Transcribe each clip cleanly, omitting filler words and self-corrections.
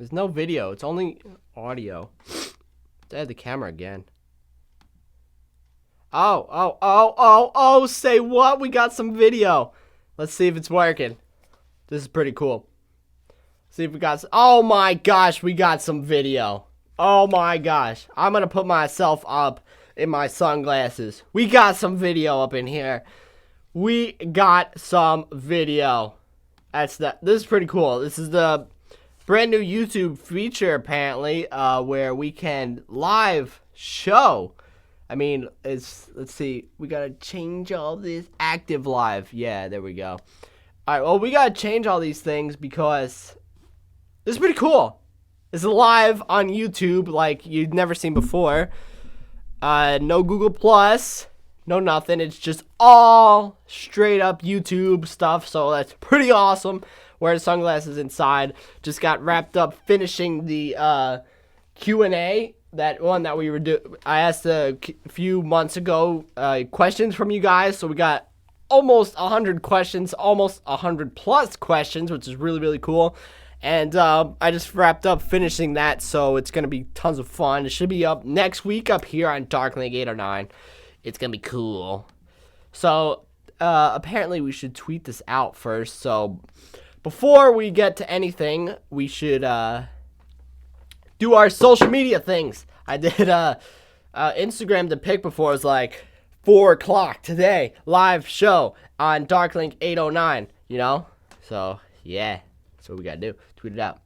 There's no video. It's only audio. Let's add the camera again. Oh, say what? We got some video. Let's see if it's working. This is pretty cool. See if we got some. Oh my gosh, we got some video. Oh my gosh. I'm going to put myself up in my sunglasses. We got some video up in here. We got some video. This is pretty cool. This is the brand new YouTube feature apparently, where we can live show. I mean, let's see. We got to change all this. Active live. Yeah, there we go. All right, well, we got to change all these things because this is pretty cool. It's live on YouTube like you've never seen before. No Google Plus, no nothing. It's just all straight up YouTube stuff. So that's pretty awesome. Wearing sunglasses inside. Just got wrapped up finishing the Q&A. That one that we were I asked a few months ago questions from you guys. So we got almost 100 questions, almost 100 plus questions, which is really, really cool. And I just wrapped up finishing that, so it's going to be tons of fun. It should be up next week up here on Darklink 809. It's going to be cool. So apparently we should tweet this out first. So before we get to anything, we should do our social media things. I did Instagram the pic before. It was like 4 o'clock today, live show on Darklink 809, you know? So, yeah, that's what we gotta do. Tweet it out.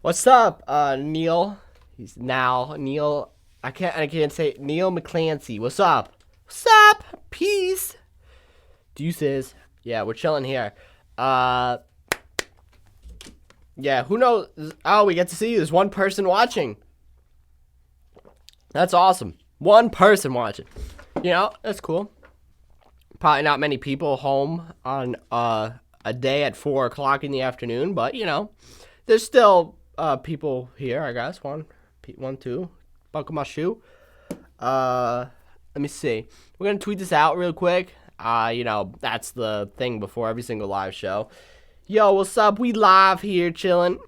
What's up, Neil? He's now Neil. I can't say Neil McClancy. What's up? What's up? Peace. Deuces. Yeah, we're chilling here. Yeah, who knows? Oh, we get to see you. There's one person watching. That's awesome. One person watching. You know, that's cool. Probably not many people home on a day at 4 o'clock in the afternoon, but, you know, there's still people here, I guess. One, two. Buckle my shoe. Let me see. We're going to tweet this out real quick. You know, that's the thing before every single live show. Yo, what's up? We live here chilling.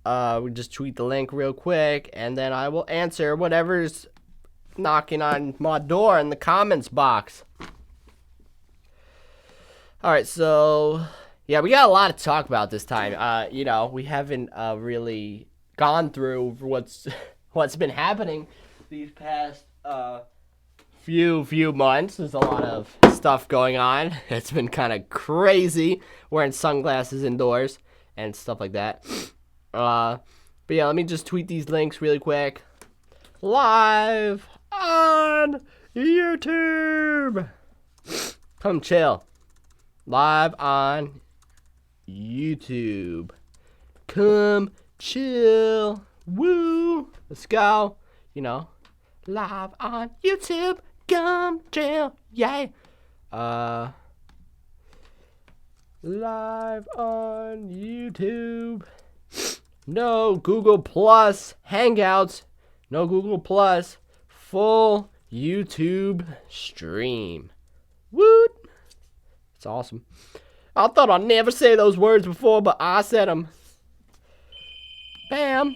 We just tweet the link real quick, and then I will answer whatever's knocking on my door in the comments box. All right, so yeah, we got a lot to talk about this time. You know, we haven't really gone through what's been happening these past few months. There's a lot of stuff going on. It's been kind of crazy wearing sunglasses indoors and stuff like that. But yeah, let me just tweet these links really quick. Live on YouTube. Come chill. Live on YouTube. Come chill. Woo. Let's go. You know, live on YouTube. Come chill. Yay. Live on YouTube. No Google Plus Hangouts. No Google Plus. Full YouTube stream. Woot. It's awesome. I thought I'd never say those words before, but I said them. Bam.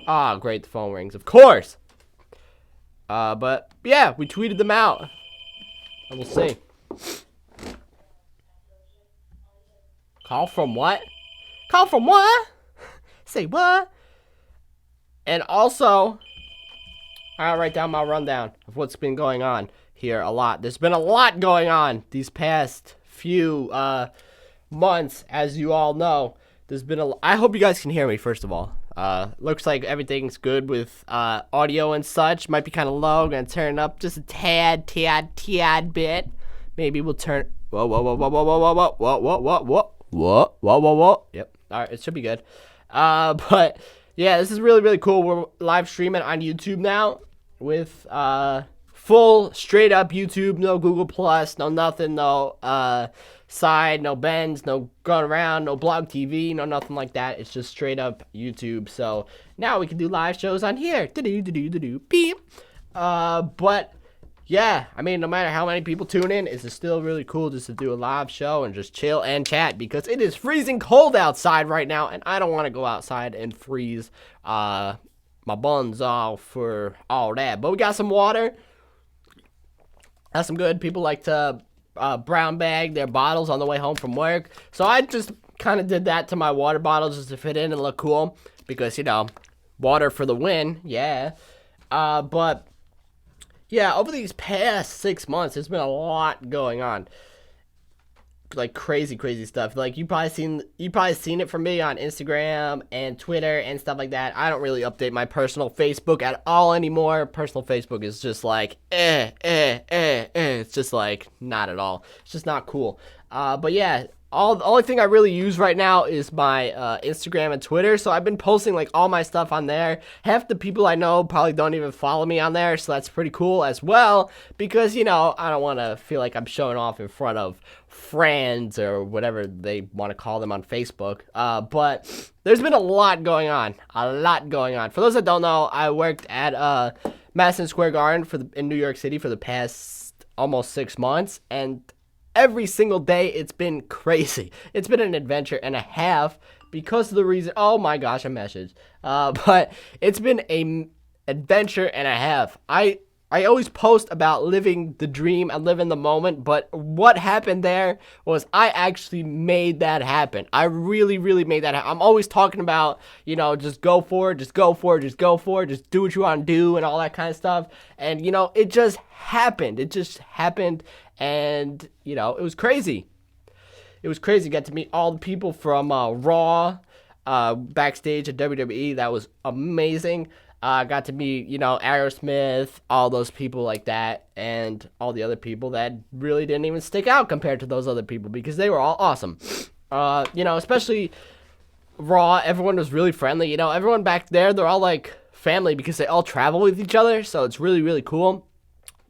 Ah, great. The phone rings. Of course. But yeah, we tweeted them out. And we'll see. Call from what? Call from what? Say what? And also, I'll write down my rundown of what's been going on here a lot. There's been a lot going on these past few months, as you all know. There's been I hope you guys can hear me, first of all. Looks like everything's good with audio and such. Might be kind of low. Gonna turn it up just a tad bit. Maybe we'll turn. Whoa. Yep. All right, it should be good. But yeah, this is really, really cool. We're live streaming on YouTube now with full straight up YouTube. No Google Plus, no nothing, no side, no bends, no going around, no blog TV, no nothing like that. It's just straight up YouTube. So now we can do live shows on here. Beep. But yeah, I mean, no matter how many people tune in, it's still really cool just to do a live show and just chill and chat because it is freezing cold outside right now, and I don't want to go outside and freeze my buns off for all that. But we got some water. That's some good. People like to brown bag their bottles on the way home from work. So I just kind of did that to my water bottles just to fit in and look cool because, water for the win. Yeah. But yeah, over these past 6 months, there's been a lot going on. Like crazy stuff. Like you probably seen it from me on Instagram and Twitter and stuff like that. I don't really update my personal Facebook at all anymore. Personal Facebook is just like It's just like not at all. It's just not cool. But yeah, the only thing I really use right now is my Instagram and Twitter. So I've been posting like all my stuff on there. Half the people I know probably don't even follow me on there, so that's pretty cool as well. Because I don't want to feel like I'm showing off in front of friends or whatever they want to call them on Facebook. But there's been a lot going on. For those that don't know, I worked at Madison Square Garden in New York City for the past almost 6 months, and every single day, it's been crazy. It's been an adventure and a half because of the reason. Oh my gosh, a message. But it's been a adventure and a half. I always post about living the dream and living the moment, but what happened there was I actually made that happen. I really made that happen. I'm always talking about, just go for it, just do what you want to do and all that kind of stuff. And, it just happened. And, it was crazy. Got to meet all the people from Raw, backstage at WWE. That was amazing. Got to meet, Aerosmith, all those people like that, and all the other people that really didn't even stick out compared to those other people because they were all awesome. Especially Raw, everyone was really friendly. Everyone back there, they're all like family because they all travel with each other, so it's really cool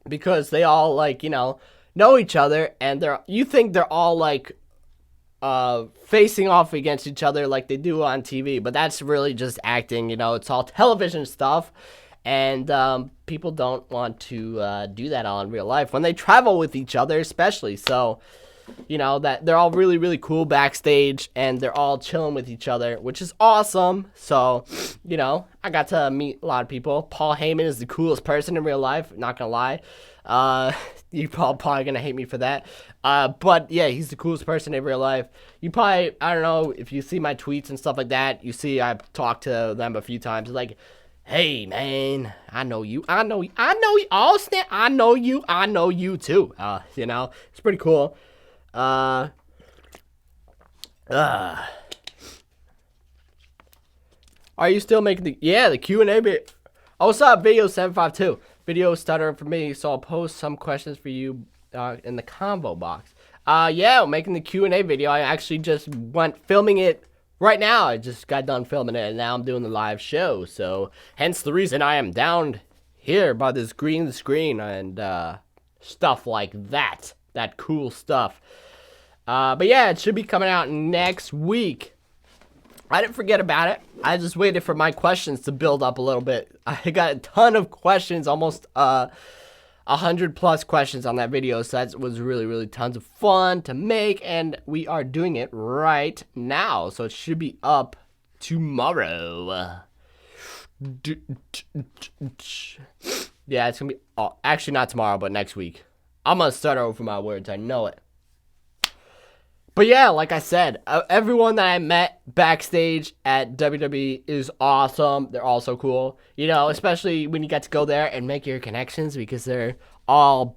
because they all like, know each other, and you think they're all like facing off against each other like they do on TV, but that's really just acting. It's all television stuff, and people don't want to do that all in real life when they travel with each other, especially. So that they're all really cool backstage, and they're all chilling with each other, which is awesome. So I got to meet a lot of people. Paul Heyman is the coolest person in real life, not gonna lie. You're probably gonna hate me for that. But yeah, he's the coolest person in real life. You probably, I don't know, if you see my tweets and stuff like that, you see I've talked to them a few times. Like, hey man, I know you, Austin, I know you too. It's pretty cool. Are you still making the Q&A bit? Oh, what's up, Video 752? Video stuttering for me, so I'll post some questions for you in the convo box. Making the Q&A video. I actually just went filming it right now. I just got done filming it, and now I'm doing the live show. So, hence the reason I am down here by this green screen and stuff like that. That cool stuff. But yeah, it should be coming out next week. I didn't forget about it. I just waited for my questions to build up a little bit. I got a ton of questions, almost 100+ questions on that video, so that was really tons of fun to make, and we are doing it right now, so it should be up tomorrow. Yeah, it's gonna be actually not tomorrow, but next week. I'm gonna start over my words, I know it. But yeah, like I said, everyone that I met backstage at WWE is awesome. They're all so cool. Especially when you get to go there and make your connections because they're all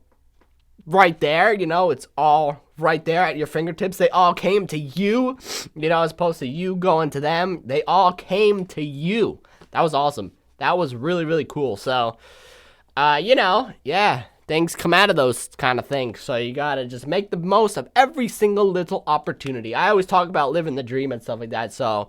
right there. It's all right there at your fingertips. They all came to you, as opposed to you going to them. They all came to you. That was awesome. That was really cool. So, yeah. Things come out of those kind of things, so you gotta just make the most of every single little opportunity. I always talk about living the dream and stuff like that, so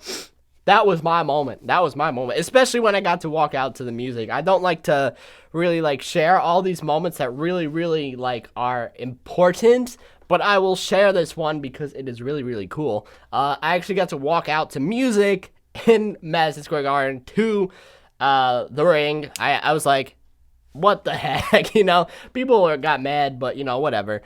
that was my moment. Especially when I got to walk out to the music. I don't like to really share all these moments that really are important, but I will share this one because it is really cool. I actually got to walk out to music in Madison Square Garden to the ring. I was like, what the heck, you know? People got mad, but, you know, whatever.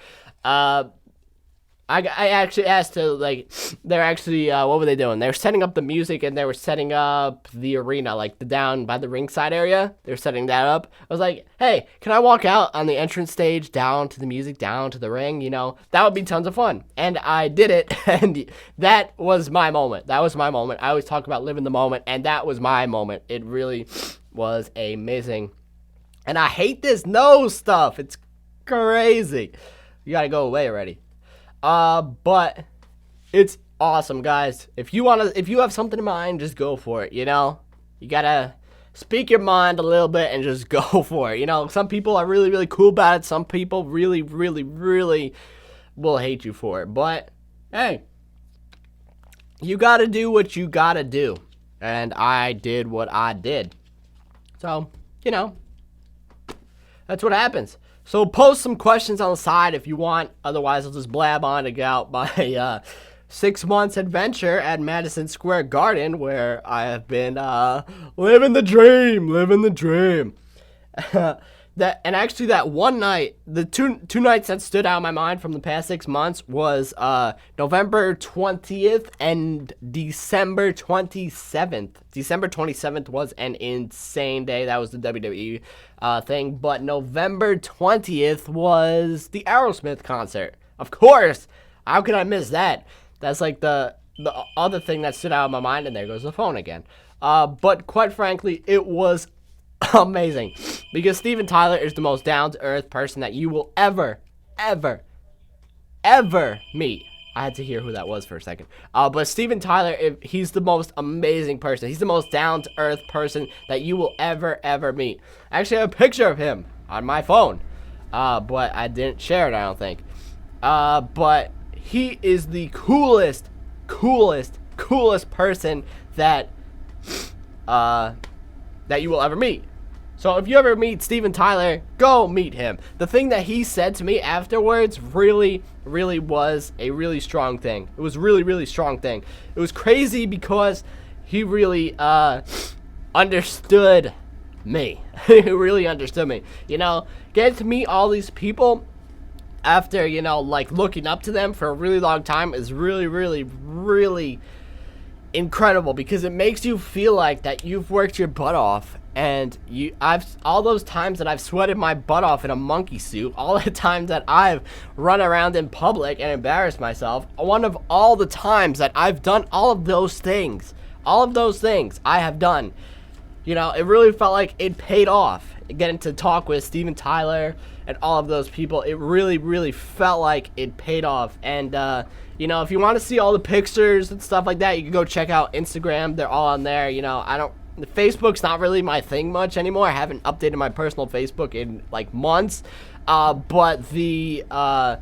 I actually asked to, like, they're actually, what were they doing? They were setting up the music, and they were setting up the arena, like, the down by the ringside area. They were setting that up. I was like, hey, can I walk out on the entrance stage, down to the music, down to the ring, you know? That would be tons of fun. And I did it, and that was my moment. That was my moment. I always talk about living the moment, and that was my moment. It really was amazing. And I hate this nose stuff. It's crazy. You gotta go away already. But it's awesome, guys. If you have something in mind, just go for it, you know? You gotta speak your mind a little bit and just go for it, you know? Some people are really, really cool about it. Some people really, really, really will hate you for it. But, hey, you gotta do what you gotta do. And I did what I did. So, you know, that's what happens. So post some questions on the side if you want. Otherwise, I'll just blab on about my 6 months adventure at Madison Square Garden, where I have been living the dream. Actually, that one night, the two nights that stood out in my mind from the past 6 months was November 20th and December 27th. December 27th was an insane day. That was the WWE thing. But November 20th was the Aerosmith concert. Of course. How could I miss that? That's like the other thing that stood out in my mind, and there goes the phone again. But quite frankly, it was amazing, because Steven Tyler is the most down-to-earth person that you will ever meet. I had to hear who that was for a second. But Steven Tyler, he's the most amazing person. He's the most down-to-earth person that you will ever meet. I actually have a picture of him on my phone, but I didn't share it, I don't think. But he is the coolest person that you will ever meet. So if you ever meet Steven Tyler, go meet him. The thing that he said to me afterwards really was a really strong thing. It was really strong thing. It was crazy because he really understood me. He really understood me. You know, getting to meet all these people after, you know, like looking up to them for a really long time is really incredible, because it makes you feel like that you've worked your butt off, and all those times that I've sweated my butt off in a monkey suit, all the times that I've run around in public and embarrassed myself, one of all the times that I've done all of those things I have done, you know, it really felt like it paid off. Getting to talk with Steven Tyler and all of those people, it really felt like it paid off. And you know, if you want to see all the pictures and stuff like that, you can go check out Instagram. They're all on there. You know, Facebook's not really my thing much anymore. I haven't updated my personal Facebook in like months. But it'll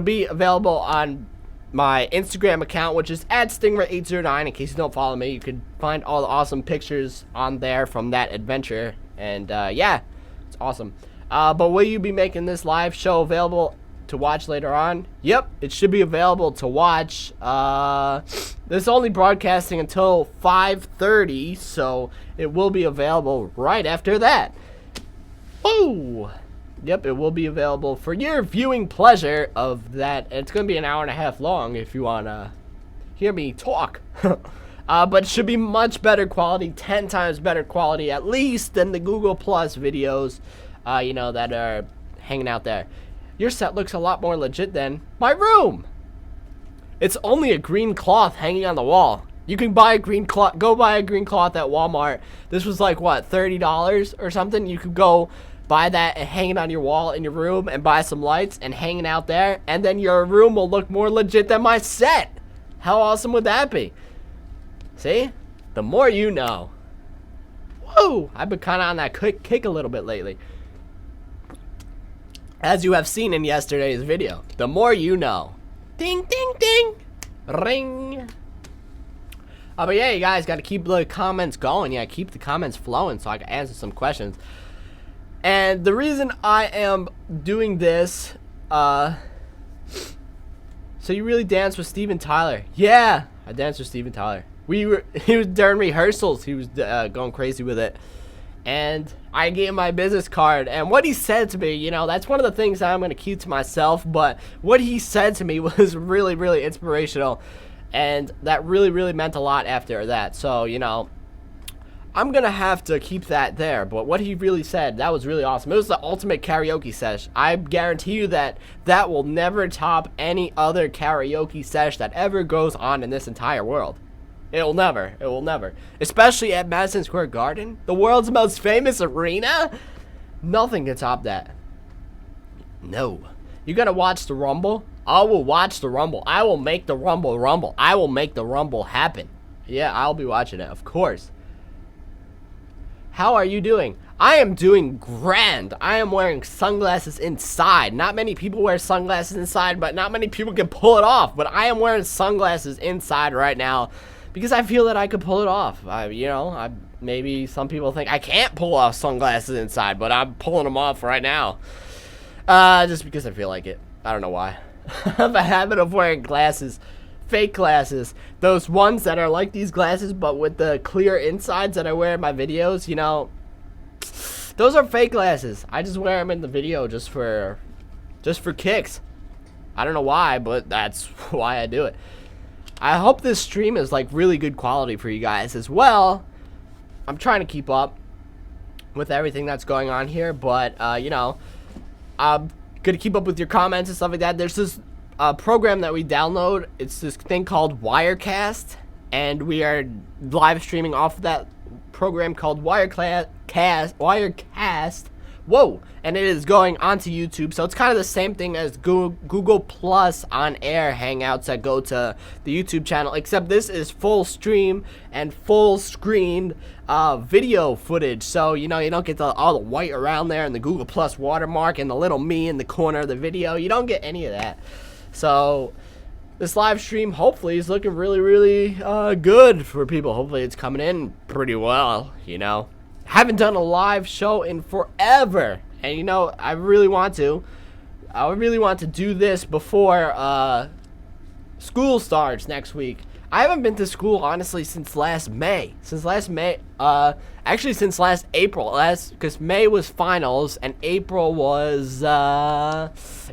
be available on my Instagram account, which is @Stingray809. In case you don't follow me, you can find all the awesome pictures on there from that adventure. And yeah, it's awesome. But will you be making this live show available to watch later on? Yep, it should be available to watch. This is only broadcasting until 5:30, so it will be available right after that. Oh, yep, it will be available for your viewing pleasure of that. It's going to be an hour and a half long if you want to hear me talk. But it should be much better quality, 10 times better quality at least than the Google Plus videos, you know, that are hanging out there. Your set looks a lot more legit than my room. It's only a green cloth hanging on the wall. You can buy a green cloth, go buy a green cloth at Walmart. This was like, what, $30 or something? You could go buy that and hang it on your wall in your room and buy some lights and hang it out there, and then your room will look more legit than my set. How awesome would that be? See? The more you know. Whoa! I've been kind of on that kick a little bit lately. As you have seen in yesterday's video. The more you know. Ding, ding, ding. Ring. But yeah, you guys got to keep the comments going. Yeah, keep the comments flowing so I can answer some questions. And the reason I am doing this, so you really danced with Steven Tyler? Yeah, I danced with Steven Tyler. He was during rehearsals. He was going crazy with it, And I gave him my business card, and what he said to me, you know, that's one of the things that I'm going to keep to myself, but what he said to me was really, really inspirational, and that really, really meant a lot after that. So, you know, I'm going to have to keep that there, but what he really said, that was really awesome. It was the ultimate karaoke sesh. I guarantee you that that will never top any other karaoke sesh that ever goes on in this entire world. It will never. Especially at Madison Square Garden, the world's most famous arena. Nothing can top that. No. You gotta watch the Rumble? I will watch the Rumble. I will make the Rumble rumble. I will make the Rumble happen. Yeah, I'll be watching it, of course. How are you doing? I am doing grand. I am wearing sunglasses inside. Not many people wear sunglasses inside, but not many people can pull it off. But I am wearing sunglasses inside right now, because I feel that I could pull it off. Maybe some people think I can't pull off sunglasses inside, but I'm pulling them off right now. Just because I feel like it. I don't know why. I have a habit of wearing glasses, fake glasses. Those ones that are like these glasses, but with the clear insides that I wear in my videos, you know. Those are fake glasses. I just wear them in the video just for kicks. I don't know why, but that's why I do it. I hope this stream is like really good quality for you guys as well. I'm trying to keep up with everything that's going on here, but you know, I'm gonna keep up with your comments and stuff like that. There's this program that we download. It's this thing called Wirecast, and we are live streaming off of that program called Wirecast. Whoa, and it is going onto YouTube, so it's kind of the same thing as Google Plus on air hangouts that go to the YouTube channel, except this is full stream and full screen video footage. So you know, you don't get all the white around there and the Google Plus watermark and the little me in the corner of the video. You don't get any of that. So this live stream hopefully is looking really, really good for people. Hopefully it's coming in pretty well, you know. Haven't done a live show in forever, and you know, I really want to do this before school starts next week. I haven't been to school honestly since last May. Actually since last April. Because May was finals and April was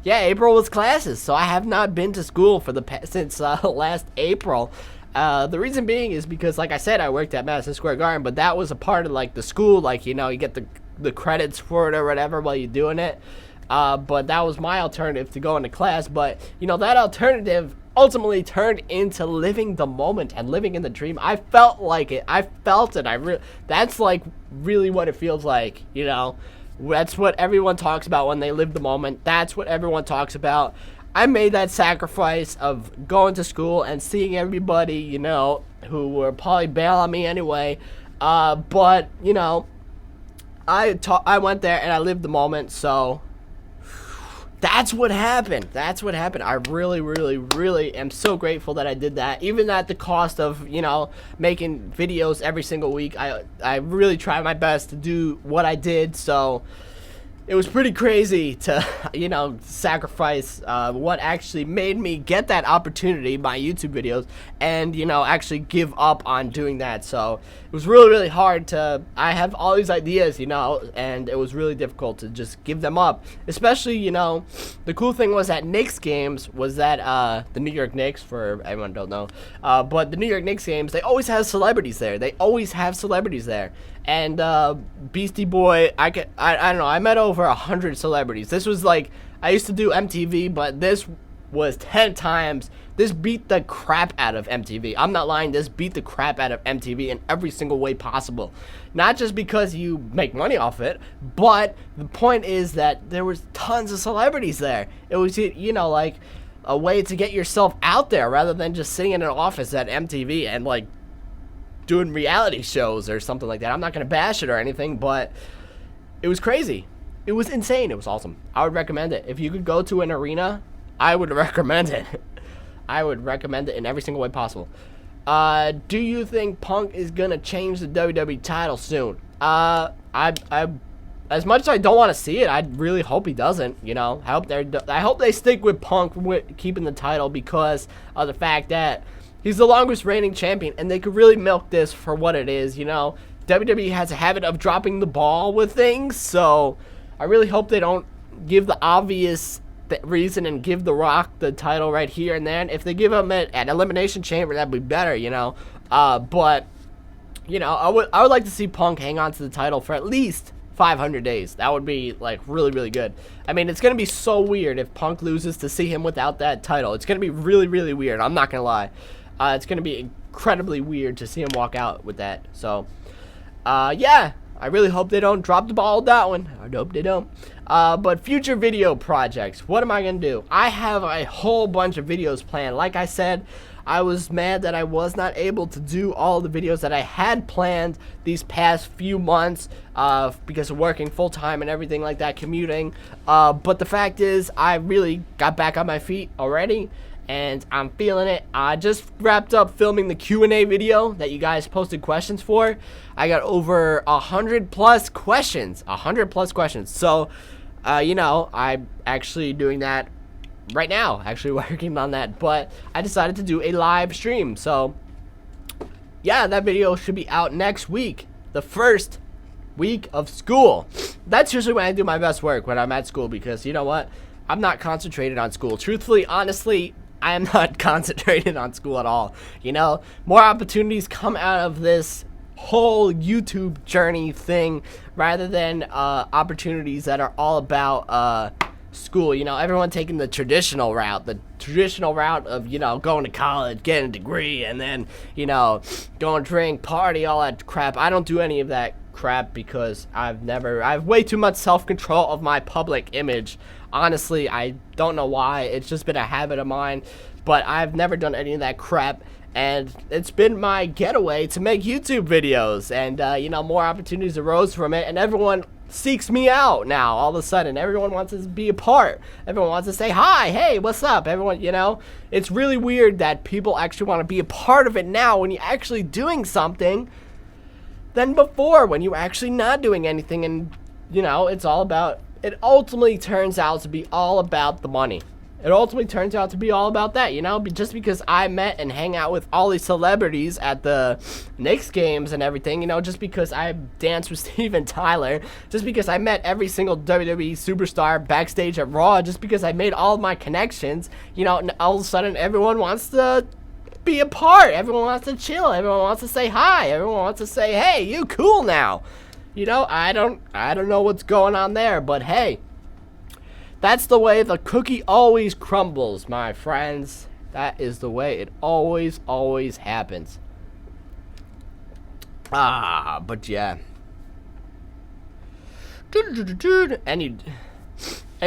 April was classes. So I have not been to school since last April. The reason being is because, like I said, I worked at Madison Square Garden, but that was a part of like the school, like, you know, you get the credits for it or whatever while you're doing it. But that was my alternative to going to class. But you know, that alternative ultimately turned into living the moment and living in the dream. I felt like it. I felt it. That's like really what it feels like, you know. That's what everyone talks about when they live the moment. That's what everyone talks about. I made that sacrifice of going to school and seeing everybody, you know, who were probably bail on me anyway. But, you know, I went there and I lived the moment, so that's what happened. That's what happened. I really, really, really am so grateful that I did that. Even at the cost of, you know, making videos every single week. I really tried my best to do what I did, so it was pretty crazy to, you know, sacrifice what actually made me get that opportunity, my YouTube videos, and, you know, actually give up on doing that. So it was really, really hard to, I have all these ideas, you know, and it was really difficult to just give them up. Especially, you know, the cool thing was at Knicks games was that the New York Knicks, for everyone who don't know, but the New York Knicks games, they always have celebrities there. They always have celebrities there. And Beastie Boy, I don't know, I met over 100 celebrities. This was like, I used to do MTV, but this was 10 times. This beat the crap out of MTV. I'm not lying, this beat the crap out of MTV in every single way possible. Not just because you make money off it, but the point is that there was tons of celebrities there. It was, you know, like a way to get yourself out there rather than just sitting in an office at MTV and like doing reality shows or something like that. I'm not going to bash it or anything, but it was crazy. It was insane. It was awesome. I would recommend it. If you could go to an arena, I would recommend it. I would recommend it in every single way possible. Do you think Punk is going to change the WWE title soon? I as much as I don't want to see it, I really hope he doesn't, you know. I hope they stick with Punk with keeping the title because of the fact that he's the longest reigning champion, and they could really milk this for what it is, you know. WWE has a habit of dropping the ball with things, so I really hope they don't give the obvious reason and give The Rock the title right here and then. If they give him it at Elimination Chamber, that'd be better, you know. But you know, I would like to see Punk hang on to the title for at least 500 days. That would be like really, really good. I mean, it's gonna be so weird if Punk loses to see him without that title. It's gonna be really, really weird. I'm not gonna lie. It's gonna be incredibly weird to see him walk out with that. So, yeah, I really hope they don't drop the ball with that one. I hope they don't. But future video projects, what am I gonna do? I have a whole bunch of videos planned. Like I said, I was mad that I was not able to do all the videos that I had planned these past few months because of working full-time and everything like that, commuting. But the fact is, I really got back on my feet already, and I'm feeling it. I just wrapped up filming the Q&A video that you guys posted questions for. I got over 100 plus questions. 100 plus questions. So, you know, I'm actually doing that right now, actually working on that, but I decided to do a live stream. So yeah, that video should be out next week, the first week of school. That's usually when I do my best work, when I'm at school, because you know what, I'm not concentrated on school. Truthfully, honestly, I am not concentrated on school at all. You know, more opportunities come out of this whole YouTube journey thing rather than opportunities that are all about school. You know, everyone taking the traditional route of, you know, going to college, getting a degree, and then, you know, going drink, party, all that crap. I don't do any of that crap because I have way too much self-control of my public image. Honestly, I don't know why. It's just been a habit of mine, but I've never done any of that crap, and it's been my getaway to make YouTube videos, and you know, more opportunities arose from it, and everyone seeks me out now. All of a sudden, everyone wants to be a part. Everyone wants to say hi, hey, what's up, everyone. You know, it's really weird that people actually want to be a part of it now when you're actually doing something than before when you're actually not doing anything. And you know, it ultimately turns out to be all about the money. It ultimately turns out to be all about that, you know, just because I met and hang out with all these celebrities at the Knicks games and everything, you know, just because I danced with Steven Tyler, just because I met every single WWE superstar backstage at Raw, just because I made all of my connections, you know, and all of a sudden everyone wants to be a part, everyone wants to chill, everyone wants to say hi, everyone wants to say, hey, you cool now. You know, I don't know what's going on there, but hey, that's the way the cookie always crumbles, my friends. That is the way it always happens. But yeah. And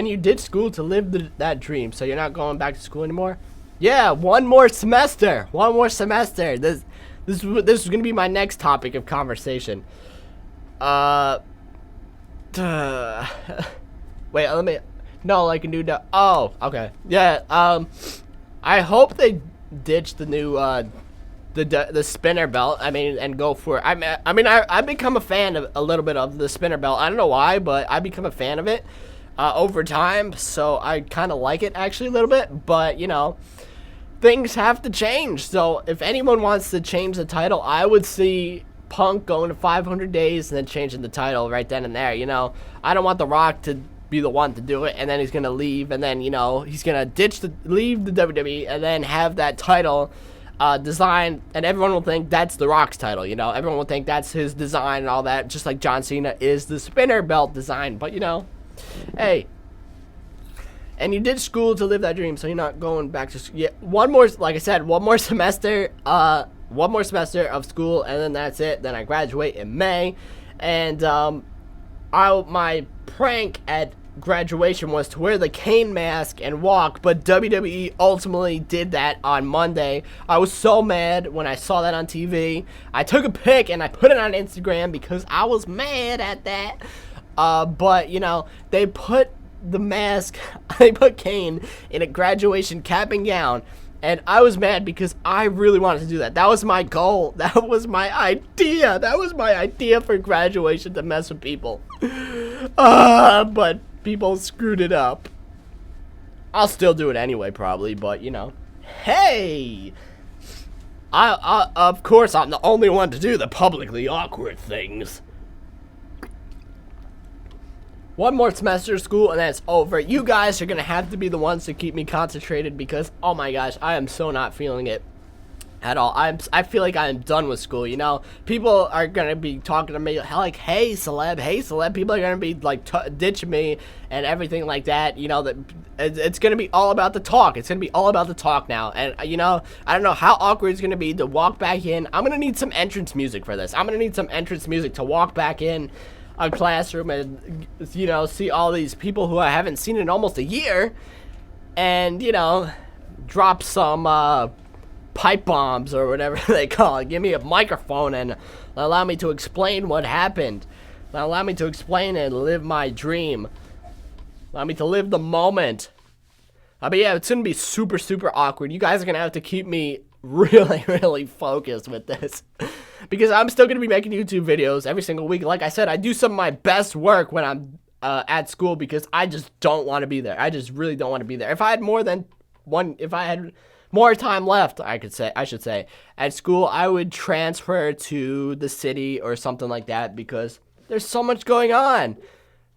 you did school to live that dream, so you're not going back to school anymore? Yeah, one more semester. This is gonna be my next topic of conversation. Wait, let me. No, like a new. Oh, okay. Yeah. I hope they ditch the new the spinner belt. I mean, and go for it. I've become a fan of a little bit of the spinner belt. I don't know why, but I become a fan of it over time. So I kind of like it actually a little bit. But you know, things have to change. So if anyone wants to change the title, I would see Punk going to 500 days and then changing the title right then and there. You know, I don't want The Rock to be the one to do it, and then he's gonna leave, and then, you know, he's gonna leave the WWE, and then have that title design, and everyone will think that's The Rock's title. You know, everyone will think that's his design and all that, just like John Cena is the spinner belt design. But you know, hey, and you did school to live that dream, so you're not going back to school. Yeah, like I said, one more semester of school, and then that's it. Then I graduate in May, and my prank at graduation was to wear the cane mask and walk, but WWE ultimately did that on Monday. I was so mad when I saw that on TV. I took a pic and I put it on Instagram because I was mad at that. But you know, they put the mask, they put Kane in a graduation cap and gown, and I was mad because I really wanted to do that. That was my goal. That was my idea. That was my idea for graduation, to mess with people. But people screwed it up. I'll still do it anyway, probably, but you know. Hey! Of course, I'm the only one to do the publicly awkward things. One more semester of school and then it's over. You guys are gonna have to be the ones to keep me concentrated because, oh my gosh, I am so not feeling it at all. I feel like I'm done with school, you know? People are gonna be talking to me like, hey celeb. People are gonna be like ditching me and everything like that, you know, that it's gonna be all about the talk. It's gonna be all about the talk now. And, you know, I don't know how awkward it's gonna be to walk back in. I'm gonna need some entrance music for this. I'm gonna need some entrance music to walk back in a classroom and, you know, see all these people who I haven't seen in almost a year and, you know, drop some pipe bombs or whatever they call it. Give me a microphone and allow me to explain what happened. Allow me to explain and live my dream. Allow me to live the moment. But yeah, it's gonna be super awkward. You guys are gonna have to keep me really focused with this. Because I'm still going to be making YouTube videos every single week. Like I said, I do some of my best work when I'm at school because I just don't want to be there. I just really don't want to be there. If I had more time left, I should say, at school, I would transfer to the city or something like that because there's so much going on.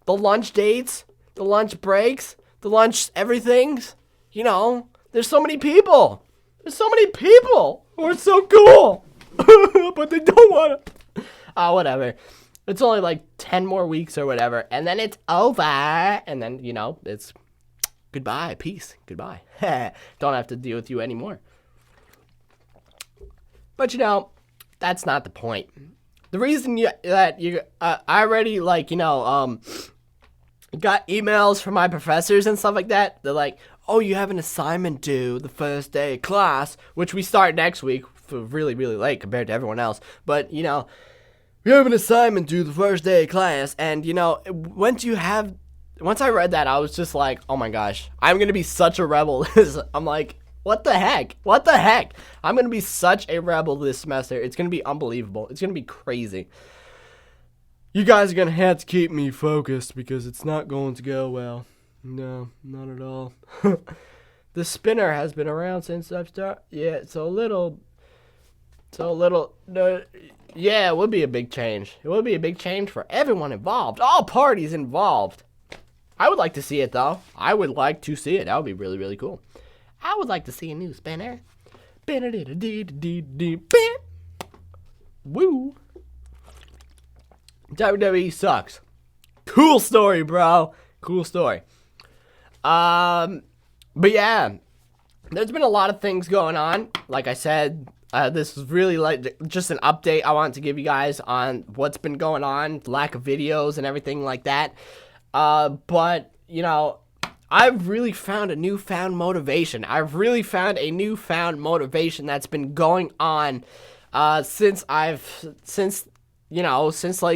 The lunch dates, the lunch breaks, the lunch everything's, you know, there's so many people. There's so many people who are so cool. But they don't want to. Whatever. It's only like 10 more weeks or whatever. And then it's over. And then, you know, it's goodbye. Peace. Goodbye. Don't have to deal with you anymore. But, you know, that's not the point. The reason I already, like, you know, got emails from my professors and stuff like that. They're like, oh, you have an assignment due the first day of class, which we start next week. Really late compared to everyone else, but you know, we have an assignment due the first day of class, and you know, once I read that, I was just like, oh my gosh, I'm gonna be such a rebel. I'm like, what the heck, I'm gonna be such a rebel this semester. It's gonna be unbelievable. It's gonna be crazy. You guys are gonna have to keep me focused because it's not going to go well. No, not at all. The spinner has been around since I've started. Yeah, yeah, it would be a big change. It would be a big change for everyone involved. All parties involved. I would like to see it, though. I would like to see it. That would be really cool. I would like to see a new spinner. Woo. WWE sucks. Cool story, bro. Cool story. But yeah, there's been a lot of things going on. Like I said, this is really like just an update I want to give you guys on what's been going on, lack of videos and everything like that. But, you know, I've really found a newfound motivation. I've really found a newfound motivation that's been going on since like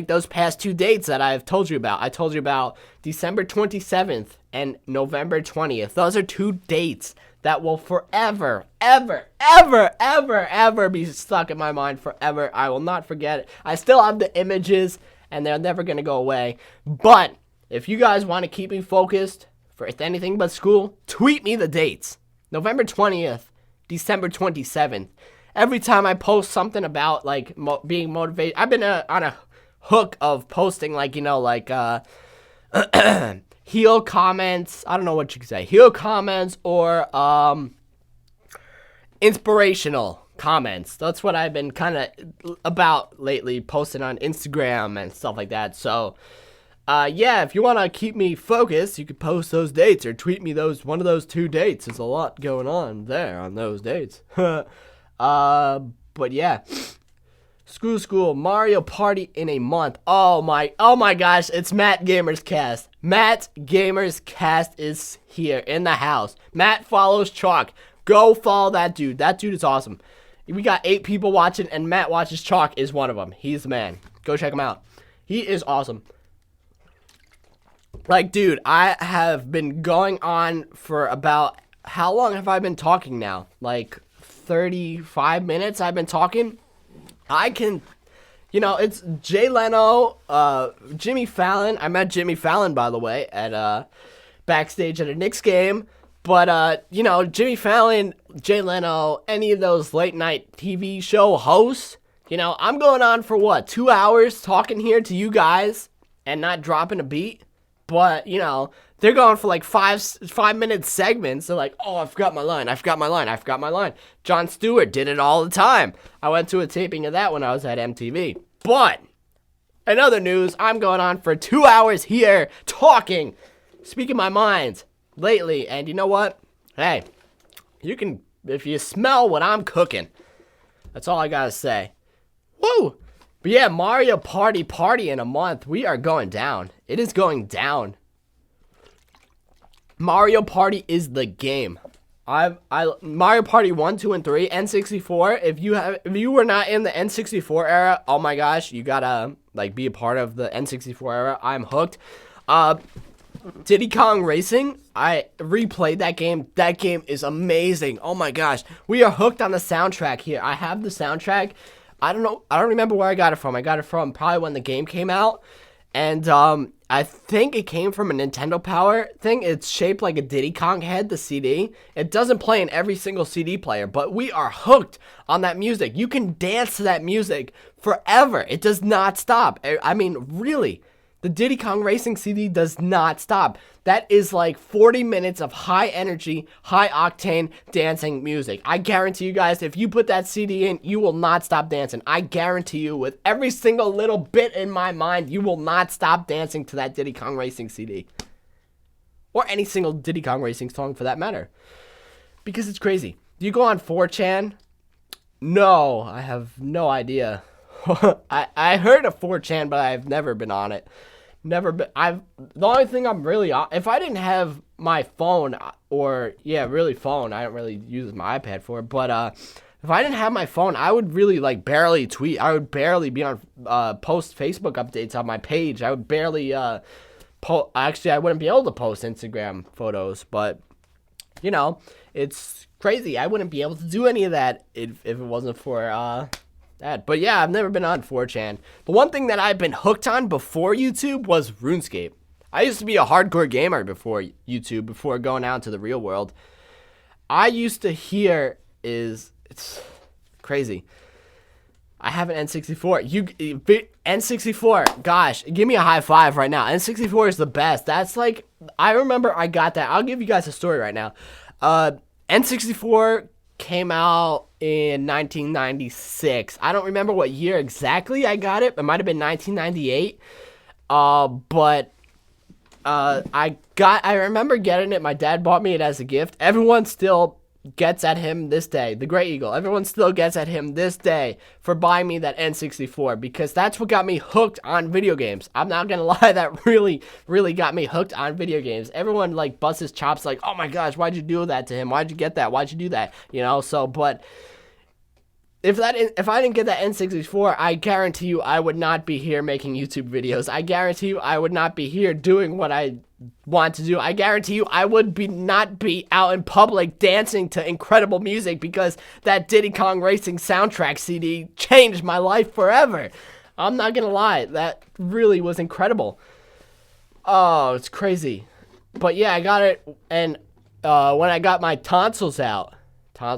those past 2 dates that I've told you about. I told you about December 27th and November 20th. Those are 2 dates that will forever, ever be stuck in my mind forever. I will not forget it. I still have the images, and they're never going to go away. But if you guys want to keep me focused for anything but school, tweet me the dates. November 20th, December 27th. Every time I post something about, like, being motivated, I've been on a hook of posting, like, you know, like, heel comments. I don't know what you could say. Heel comments or inspirational comments. That's what I've been kind of about lately, posting on Instagram and stuff like that. So, yeah, if you want to keep me focused, you could post those dates or tweet me one of those 2 dates. There's a lot going on there on those dates. But yeah. School, Mario Party in a month. Oh my gosh, it's Matt Gamer's Cast. Matt Gamer's Cast is here in the house. Matt follows Chalk. Go follow that dude. That dude is awesome. We got 8 people watching, and Matt watches Chalk is one of them. He's the man. Go check him out. He is awesome. Like, dude, I have been going on for about, how long have I been talking now? Like 35 minutes I've been talking. I can, you know, it's Jay Leno, Jimmy Fallon. I met Jimmy Fallon, by the way, at backstage at a Knicks game. But, you know, Jimmy Fallon, Jay Leno, any of those late night TV show hosts. You know, I'm going on for what, 2 hours talking here to you guys and not dropping a beat. But, you know, they're going for like 5-minute segments. They're like, oh, I forgot my line. I forgot my line. I forgot my line. Jon Stewart did it all the time. I went to a taping of that when I was at MTV. But in other news, I'm going on for 2 hours here talking, speaking my mind lately. And you know what? Hey, you can, if you smell what I'm cooking, that's all I got to say. Woo! But yeah, Mario Party in a month. We are going down. It is going down. Mario Party is the game. Mario Party 1, 2, and 3, N64. If you were not in the N64 era, oh my gosh, you gotta like be a part of the N64 era. I'm hooked. Diddy Kong Racing, I replayed that game. That game is amazing. Oh my gosh, we are hooked on the soundtrack here. I have the soundtrack. I don't know. I don't remember where I got it from. I got it from probably when the game came out. And I think it came from a Nintendo Power thing. It's shaped like a Diddy Kong head, the CD. It doesn't play in every single CD player, but we are hooked on that music. You can dance to that music forever. It does not stop. I mean, really. The Diddy Kong Racing CD does not stop. That is like 40 minutes of high energy, high octane dancing music. I guarantee you guys, if you put that CD in, you will not stop dancing. I guarantee you, with every single little bit in my mind, you will not stop dancing to that Diddy Kong Racing CD. Or any single Diddy Kong Racing song for that matter. Because it's crazy. Do you go on 4chan? No, I have no idea. I heard of 4chan, but I've never been on it. Never been. The only thing I'm really on, if I didn't have my phone, or really phone, I don't really use my iPad for it, but if I didn't have my phone, I would really like barely tweet. I would barely be on post Facebook updates on my page. I would barely actually I wouldn't be able to post Instagram photos, but you know, it's crazy. I wouldn't be able to do any of that if it wasn't for that. But yeah, I've never been on 4chan. The one thing that I've been hooked on before YouTube was RuneScape. I used to be a hardcore gamer before YouTube, before going out into the real world. I used to hear it's crazy. I have an N64. N64, gosh, give me a high five right now. N64 is the best. That's like, I remember I got that. I'll give you guys a story right now. N64 came out in 1996. I don't remember what year exactly I got it. It might have been 1998. But I remember getting it. My dad bought me it as a gift. Everyone still gets at him this day. The Great Eagle. Everyone still gets at him this day for buying me that N64 because that's what got me hooked on video games. I'm not gonna lie, that really, really got me hooked on video games. Everyone like busts his chops like, oh my gosh, why'd you do that to him? Why'd you get that? Why'd you do that? You know, so, but if I didn't get that N64, I guarantee you I would not be here making YouTube videos. I guarantee you I would not be here doing what I want to do. I guarantee you I would not be out in public dancing to incredible music because that Diddy Kong Racing soundtrack CD changed my life forever. I'm not gonna lie, that really was incredible. Oh, it's crazy. But yeah, I got it, and when I got my tonsils out, I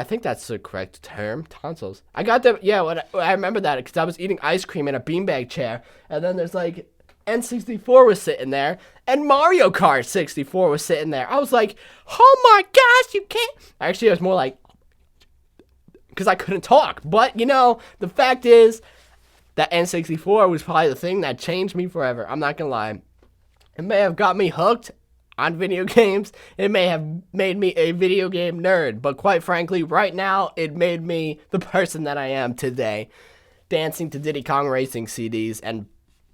think that's the correct term, tonsils. I got them, yeah, I remember that because I was eating ice cream in a beanbag chair, and then there's like N64 was sitting there, and Mario Kart 64 was sitting there. I was like, oh my gosh, you can't. Actually, it was more like, because I couldn't talk. But, you know, the fact is that N64 was probably the thing that changed me forever. I'm not going to lie. It may have got me hooked on video games. It may have made me a video game nerd. But quite frankly, right now, it made me the person that I am today. Dancing to Diddy Kong Racing CDs and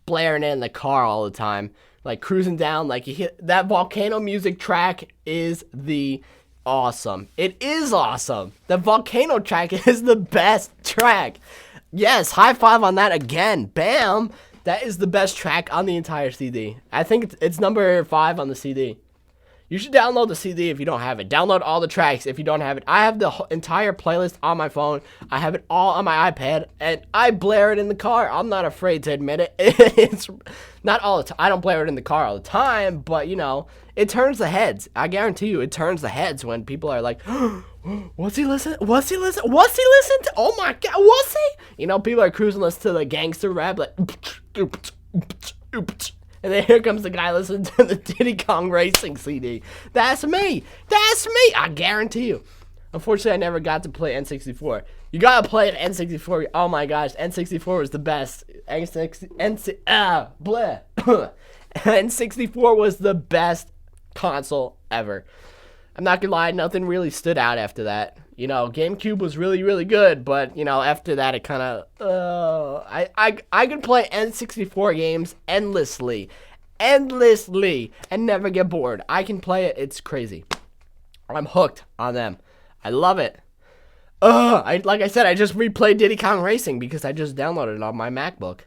blaring it in the car all the time. Like cruising down, like you hit that volcano music track is awesome. It is awesome. The volcano track is the best track. Yes, high five on that again. Bam. That is the best track on the entire CD. I think it's number 5 on the CD. You should download the CD if you don't have it. Download all the tracks if you don't have it. I have the entire playlist on my phone. I have it all on my iPad, and I blare it in the car. I'm not afraid to admit it. It's not all the time. I don't blare it in the car all the time, but, you know, it turns the heads. I guarantee you it turns the heads when people are like, what's he listening? What's he listening? What's he listening to? Oh, my God, what's he? You know, people are cruising listening to the gangster rap, like, and then here comes the guy listening to the Diddy Kong Racing CD. That's me. That's me. I guarantee you. Unfortunately, I never got to play N64. You gotta play it N64. Oh my gosh, N64 was the best. N64 was the best console ever. I'm not gonna lie, nothing really stood out after that. You know, GameCube was really, really good, but, you know, after that, it kind of, I could play N64 games endlessly, and never get bored. I can play it. It's crazy. I'm hooked on them. I love it. Like I said, I just replayed Diddy Kong Racing because I just downloaded it on my MacBook.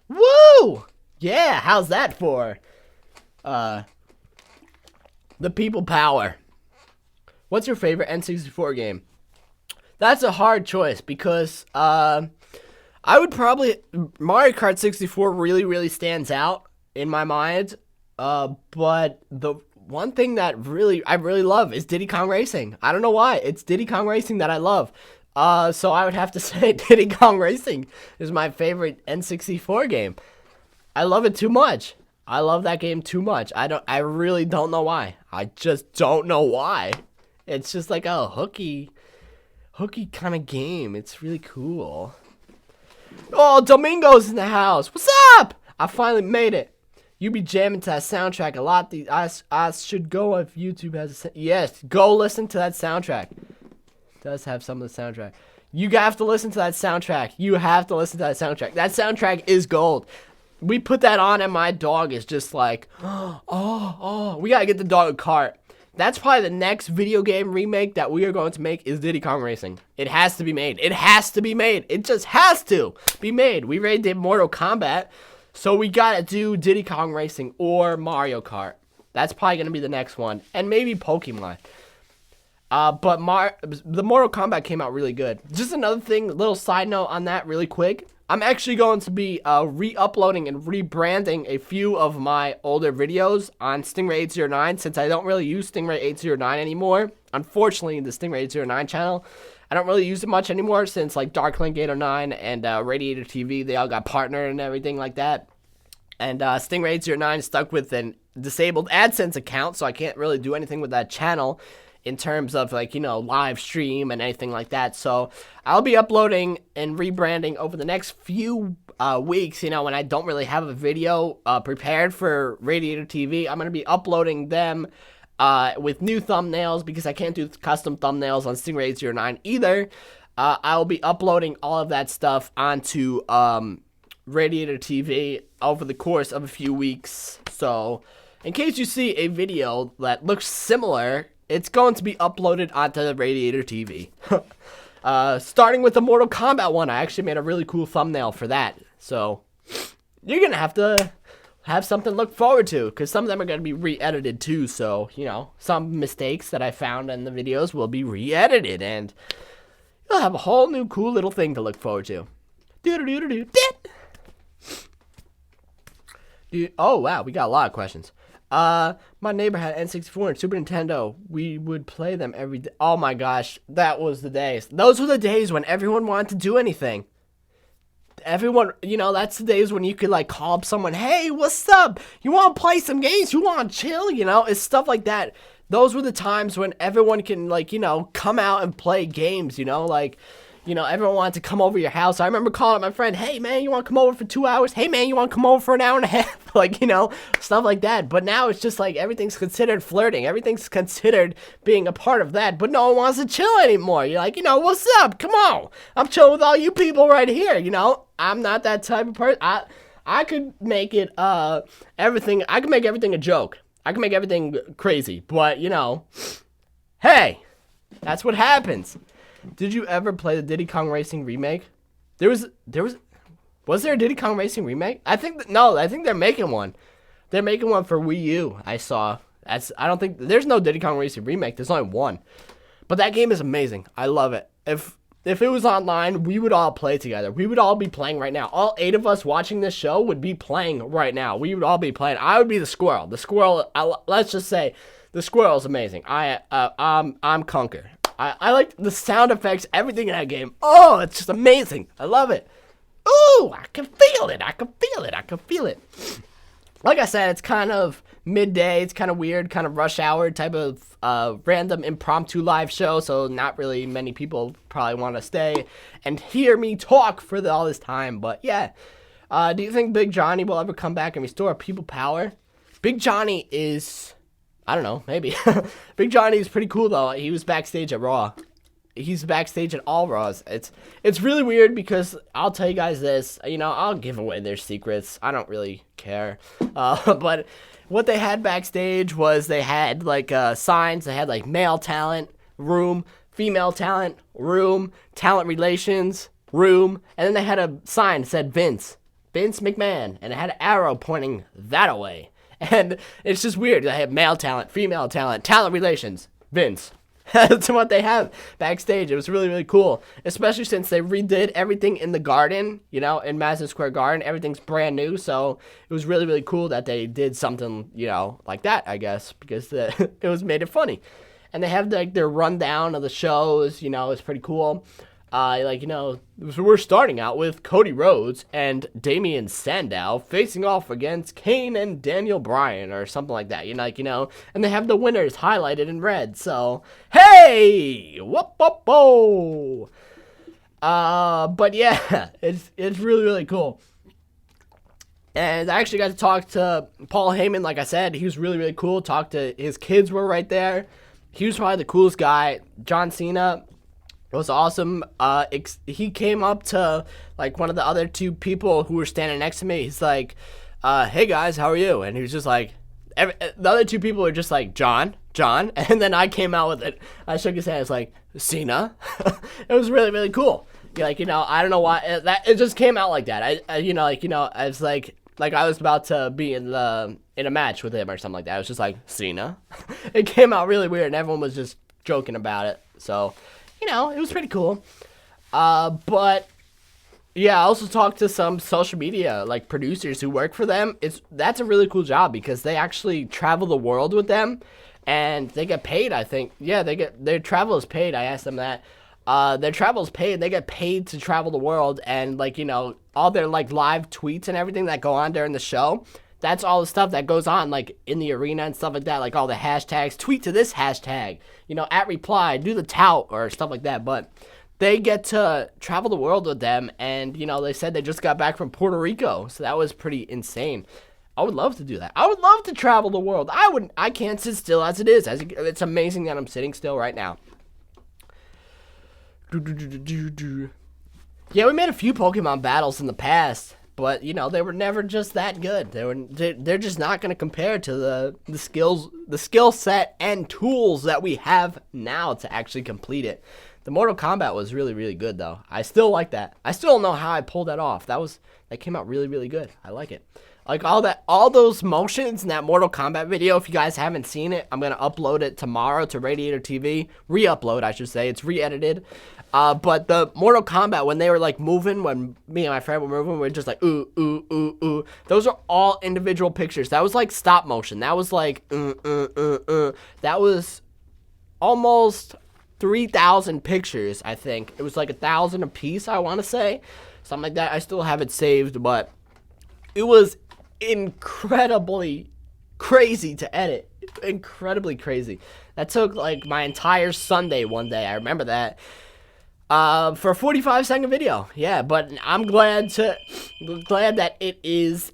Woo! Yeah, how's that for, the people power? What's your favorite N64 game? That's a hard choice because I would probably Mario Kart 64 really, really stands out in my mind. But the one thing that I really love is Diddy Kong Racing. I don't know why. It's Diddy Kong Racing that I love. So I would have to say Diddy Kong Racing is my favorite N64 game. I love it too much. I love that game too much. I really don't know why. I just don't know why. It's just like a hooky kind of game. It's really cool. Oh, Domingo's in the house. What's up? I finally made it. You be jamming to that soundtrack a lot. I should go if YouTube has a... Yes, go listen to that soundtrack. It does have some of the soundtrack. You have to listen to that soundtrack. You have to listen to that soundtrack. That soundtrack is gold. We put that on and my dog is just like, oh. We gotta get the dog a cart. That's probably the next video game remake that we are going to make is Diddy Kong Racing. It has to be made. It has to be made. It just has to be made. We already did Mortal Kombat, so we gotta do Diddy Kong Racing or Mario Kart. That's probably gonna be the next one, and maybe Pokemon. But the Mortal Kombat came out really good. Just another thing, little side note on that really quick. I'm actually going to be re-uploading and rebranding a few of my older videos on Stingray 809 since I don't really use Stingray 809 anymore. Unfortunately, the Stingray 809 channel, I don't really use it much anymore since like Darklink 809 and Radiator TV, they all got partnered and everything like that. And Stingray 809 is stuck with an disabled AdSense account, so I can't really do anything with that channel in terms of, like, you know, live stream and anything like that. So I'll be uploading and rebranding over the next few weeks, you know, when I don't really have a video prepared for Radiator TV. I'm going to be uploading them with new thumbnails because I can't do custom thumbnails on Stingray 809 either. I'll be uploading all of that stuff onto Radiator TV over the course of a few weeks. So in case you see a video that looks similar, it's going to be uploaded onto the Radiator TV. Starting with the Mortal Kombat one, I actually made a really cool thumbnail for that. So you're going to have something to look forward to, because some of them are going to be re-edited too. So, you know, some mistakes that I found in the videos will be re-edited, and you'll have a whole new cool little thing to look forward to. Oh, wow, we got a lot of questions. My neighbor had N64 and Super Nintendo. We would play them every day. Oh my gosh, that was the days. Those were the days when everyone wanted to do anything. Everyone, you know, that's the days when you could, like, call up someone, hey, what's up? You want to play some games? You want to chill? You know, it's stuff like that. Those were the times when everyone can, like, you know, come out and play games, you know, like, you know, everyone wanted to come over your house. I remember calling up my friend, hey, man, you want to come over for 2 hours? Hey, man, you want to come over for an hour and a half? Like, you know, stuff like that. But now it's just like everything's considered flirting. Everything's considered being a part of that. But no one wants to chill anymore. You're like, you know, what's up? Come on. I'm chilling with all you people right here, you know. I'm not that type of person. I could make it everything. I could make everything a joke. I can make everything crazy. But, you know, hey, that's what happens. Did you ever play the Diddy Kong Racing remake? Was there a Diddy Kong Racing remake? I think they're making one. They're making one for Wii U, I saw. I don't think there's no Diddy Kong Racing remake. There's only one. But that game is amazing. I love it. If it was online, we would all play together. We would all be playing right now. All 8 of us watching this show would be playing right now. We would all be playing. I would be the squirrel. The squirrel, let's just say, the squirrel is amazing. I'm Conker. I like the sound effects, everything in that game. Oh, it's just amazing. I love it. Ooh, I can feel it. I can feel it. I can feel it. Like I said, it's kind of midday. It's kind of weird, kind of rush hour type of random impromptu live show. So not really many people probably want to stay and hear me talk for all this time. But yeah, do you think Big Johnny will ever come back and restore people power? Big Johnny is, I don't know, maybe. Big Johnny is pretty cool though. He was backstage at Raw. He's backstage at all Raws. It's really weird because I'll tell you guys this. You know, I'll give away their secrets. I don't really care. But what they had backstage was they had like signs. They had like male talent, room, female talent, room, talent relations, room. And then they had a sign that said Vince McMahon. And it had an arrow pointing that away. And it's just weird. They have male talent, female talent, talent relations, Vince. That's what they have backstage. It was really, really cool, especially since they redid everything in the garden, you know, in Madison Square Garden. Everything's brand new, so it was really, really cool that they did something, you know, like that, I guess, because it was made it funny. And they have like their rundown of the shows, you know, it's pretty cool. Like, you know, we're starting out with Cody Rhodes and Damian Sandow facing off against Kane and Daniel Bryan or something like that, you know, and they have the winners highlighted in red. So, hey, whoop, whoop, whoa. But yeah, it's really, really cool. And I actually got to talk to Paul Heyman, like I said. He was really, really cool. Talked to his kids were right there. He was probably the coolest guy. John Cena. It was awesome. He came up to like one of the other 2 people who were standing next to me. He's like, "Hey guys, how are you?" And he was just like, the other 2 people were just like, John. And then I came out with it. I shook his hand. It's like, Cena. It was really, really cool. Like, you know, I don't know why it just came out like that. I was like I was about to be in a match with him or something like that. I was just like, Cena. It came out really weird, and everyone was just joking about it. So, you know, it was pretty cool. But yeah, I also talked to some social media like producers who work for them. That's a really cool job because they actually travel the world with them, and they get paid. I think, yeah, their travel is paid. I asked them that. Their travel is paid. They get paid to travel the world, and like, you know, all their like live tweets and everything that go on during the show. That's all the stuff that goes on, like, in the arena and stuff like that, like all the hashtags, tweet to this hashtag, you know, at reply, do the tout, or stuff like that, but they get to travel the world with them, and, you know, they said they just got back from Puerto Rico, so that was pretty insane. I would love to do that. I would love to travel the world. I can't sit still as it is. It's amazing that I'm sitting still right now. Yeah, we made a few Pokemon battles in the past. But, you know, they were never just that good. They're just not going to compare to the skill set and tools that we have now to actually complete it. The Mortal Kombat was really, really good, though. I still like that. I still don't know how I pulled that off. That came out really, really good. I like it. Like all those motions in that Mortal Kombat video, if you guys haven't seen it, I'm going to upload it tomorrow to Radiator TV. Re-upload, I should say. It's re-edited. But the Mortal Kombat, when they were like moving, when me and my friend were moving, we were just like, ooh, ooh, ooh, ooh. Those are all individual pictures. That was like stop motion. That was like, That was almost 3,000 pictures, I think. It was like 1,000 a piece, I want to say. Something like that. I still have it saved, but it was incredibly crazy to edit. Incredibly crazy. That took like my entire Sunday one day. I remember that. For a 45-second video. Yeah, but I'm glad that it is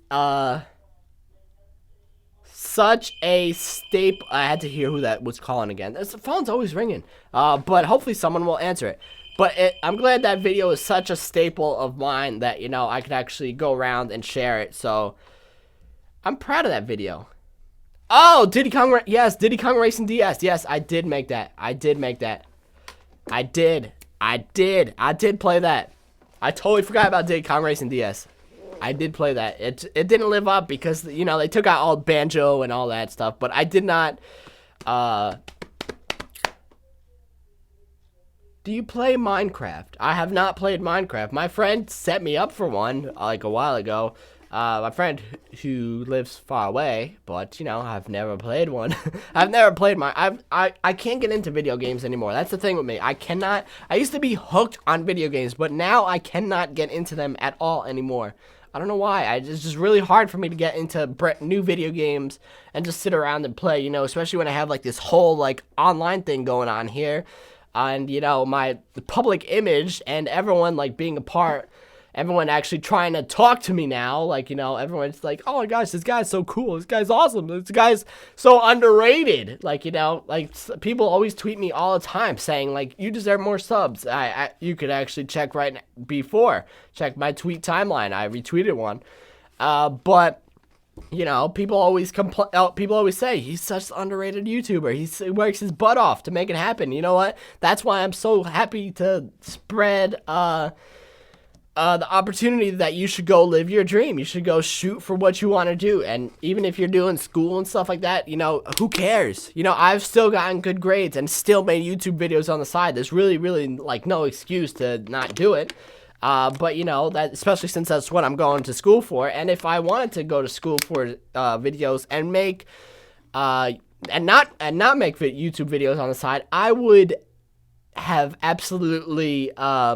such a staple. I had to hear who that was calling again. The phone's always ringing. But hopefully someone will answer it. But I'm glad that video is such a staple of mine that, you know, I could actually go around and share it. So I'm proud of that video. Oh, Diddy Kong Racing DS. Yes, I did make that. I did play that. I totally forgot about Diddy Kong Racing DS. I did play that. It didn't live up because, you know, they took out all banjo and all that stuff. But I did not. Do you play Minecraft? I have not played Minecraft. My friend set me up for one like a while ago. My friend who lives far away, but you know, I've never played one. I've never played I can't get into video games anymore. That's the thing with me. I cannot. I used to be hooked on video games, but now I cannot get into them at all anymore. I don't know why. It's just really hard for me to get into new video games and just sit around and play, you know, especially when I have like this whole like online thing going on here. And, you know, my public image and everyone, like, being a part, everyone actually trying to talk to me now. Like, you know, everyone's like, oh, my gosh, this guy's so cool. This guy's awesome. This guy's so underrated. Like, you know, like, people always tweet me all the time saying, like, you deserve more subs. You could actually check check my tweet timeline. I retweeted one. But... you know, people always say he's such an underrated YouTuber. He works his butt off to make it happen. You know what? That's why I'm so happy to spread the opportunity that you should go live your dream. You should go shoot for what you want to do. And even if you're doing school and stuff like that, you know, who cares? You know, I've still gotten good grades and still made YouTube videos on the side. There's really, really, like, no excuse to not do it. But you know, that especially since that's what I'm going to school for, and if I wanted to go to school for videos and make and not make YouTube videos on the side, I would have absolutely how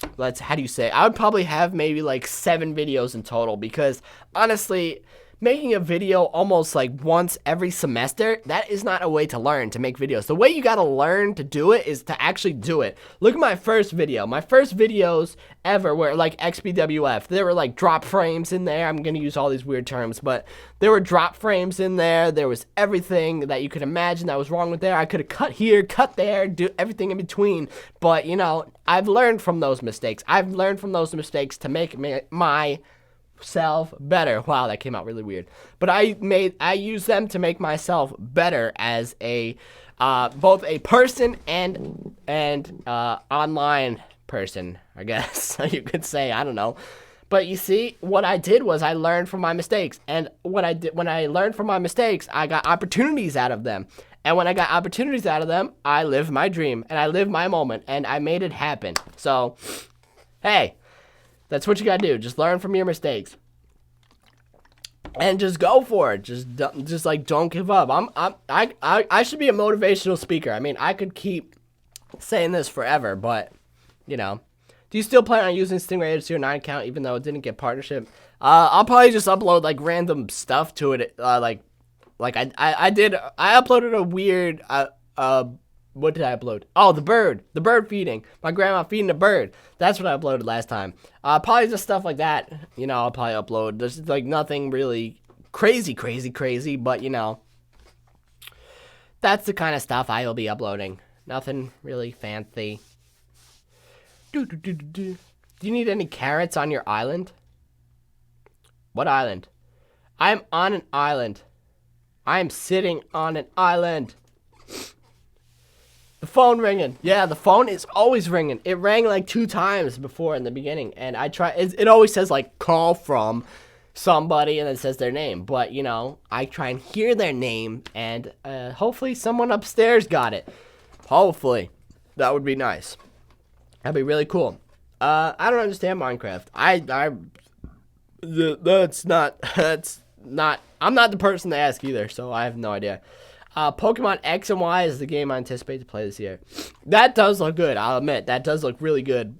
do you say? I would probably have maybe like 7 videos in total, because honestly, making a video almost like once every semester, that is not a way to learn to make videos. The way you gotta learn to do it is to actually do it. Look at my first video. My first videos ever were like XBWF. There were like drop frames in there. I'm gonna use all these weird terms, but there were drop frames in there. There was everything that you could imagine that was wrong with there. I could have cut here, cut there, do everything in between. But you know, I've learned from those mistakes. I've learned from those mistakes to make myself better. Wow, that came out really weird. But I use them to make myself better as a both a person and online person, I guess you could say. I don't know. But you see, what I did was I learned from my mistakes. And what I did when I learned from my mistakes, I got opportunities out of them. And when I got opportunities out of them, I lived my dream and I lived my moment and I made it happen. So, hey, that's what you gotta do. Just learn from your mistakes, and just go for it. Just like don't give up. I should be a motivational speaker. I mean, I could keep saying this forever, but you know. Do you still plan on using Stingray as your 9 account, even though it didn't get partnership? I'll probably just upload like random stuff to it. I uploaded a weird what did I upload? Oh, the bird feeding. My grandma feeding a bird. That's what I uploaded last time. Probably just stuff like that. You know, I'll probably upload. There's like nothing really crazy, but you know, that's the kind of stuff I will be uploading. Nothing really fancy. Do you need any carrots on your island? What island? I'm on an island. I'm sitting on an island. The phone ringing. Yeah, the phone is always ringing. It rang like 2 times before in the beginning, and I try. It always says like call from somebody, and it says their name. But you know, I try and hear their name, and hopefully someone upstairs got it. Hopefully, that would be nice. That'd be really cool. I don't understand Minecraft. That's not. I'm not the person to ask either, so I have no idea. Pokemon X and Y is the game I anticipate to play this year. That does look good, I'll admit. That does look really good.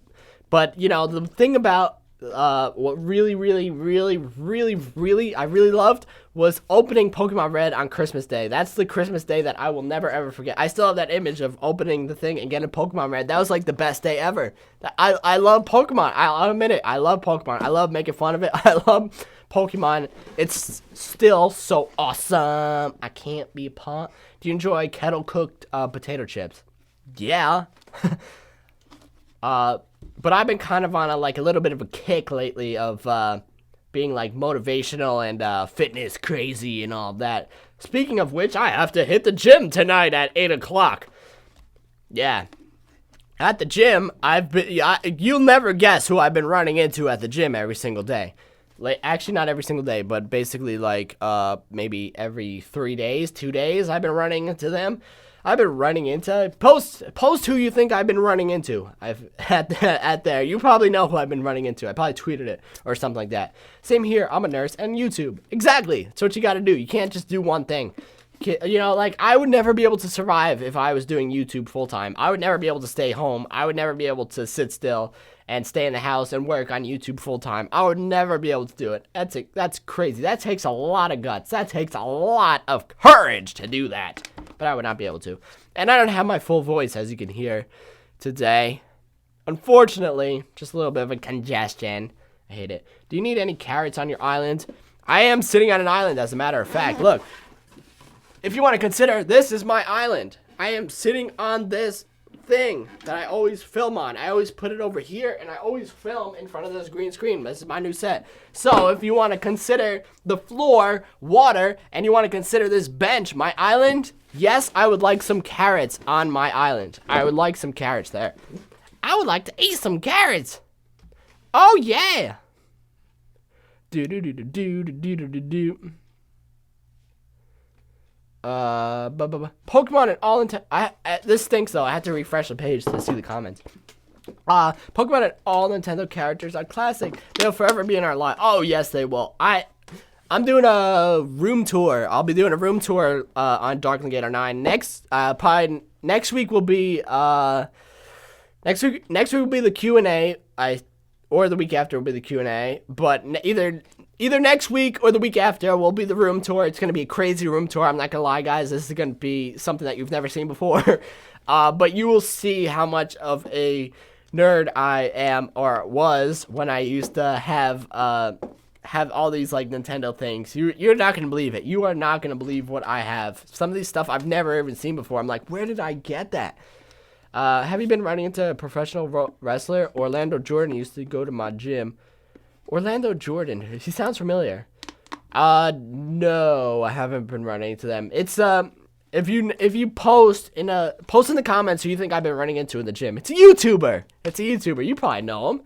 But, you know, the thing about what really I really loved was opening Pokemon Red on Christmas Day. That's the Christmas day that I will never, ever forget. I still have that image of opening the thing and getting Pokemon Red. That was, like, the best day ever. I love Pokemon. I'll admit it. I love Pokemon. I love making fun of it. I love Pokemon. It's still so awesome. I can't be a pawn. Do you enjoy kettle-cooked potato chips? Yeah. But I've been kind of on a little bit of a kick lately of being like motivational and fitness crazy and all that. Speaking of which, I have to hit the gym tonight at 8 o'clock. Yeah. At the gym, you'll never guess who I've been running into at the gym every single day. like, actually not every single day, but basically like maybe every 3 days, 2 days, I've been running into them. I've been running into post who you think I've been running into. I've at there. You probably know who I've been running into. I probably tweeted it or something like that. Same here. I'm a nurse and YouTube. Exactly. That's what you got to do. You can't just do one thing. You know, like, I would never be able to survive if I was doing YouTube full time. I would never be able to stay home. I would never be able to sit still and stay in the house and work on YouTube full time. I would never be able to do it. That's crazy. That takes a lot of guts. That takes a lot of courage to do that. But I would not be able to. And I don't have my full voice, as you can hear today. Unfortunately, just a little bit of a congestion. I hate it. Do you need any carrots on your island? I am sitting on an island, as a matter of fact. Look. If you want to consider, this is my island. I am sitting on this thing that I always film on. I always put it over here, and I always film in front of this green screen. This is my new set. So if you want to consider the floor water, and you want to consider this bench my island, yes, I would like some carrots on my island. I would like some carrots there. I would like to eat some carrots. Oh, yeah. Do-do-do-do-do-do-do-do-do. Pokemon and all intent. This stinks though. I had to refresh the page to see the comments. Pokemon and all Nintendo characters are classic. They'll forever be in our life. Oh yes, they will. I'm doing a room tour. I'll be doing a room tour on Darkling Gator 9 next. Probably next week will be next week will be the Q&A. Or the week after will be the Q&A. But either next week or the week after will be the room tour. It's going to be a crazy room tour. I'm not going to lie, guys. This is going to be something that you've never seen before. But you will see how much of a nerd I am or was when I used to have all these like Nintendo things. You're not going to believe it. You are not going to believe what I have. Some of these stuff I've never even seen before. I'm like, where did I get that? Have you been running into a professional wrestler? Orlando Jordan used to go to my gym. Orlando Jordan, he sounds familiar. No, I haven't been running into them. It's if you post in the comments who you think I've been running into in the gym. It's a YouTuber. You probably know him.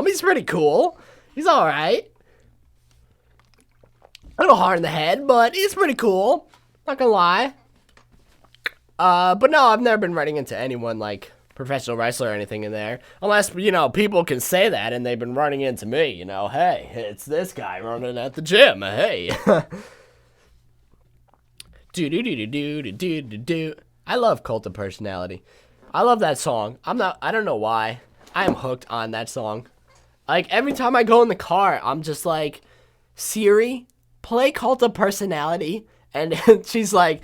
He's pretty cool. He's all right. A little hard in the head, but he's pretty cool. Not gonna lie. But no, I've never been running into anyone like professional wrestler or anything in there. Unless, you know, people can say that and they've been running into me, you know. Hey, it's this guy running at the gym. Hey. Do. I love Cult of Personality. I love that song. I don't know why. I am hooked on that song. Like, every time I go in the car, I'm just like, Siri, play Cult of Personality. And she's like,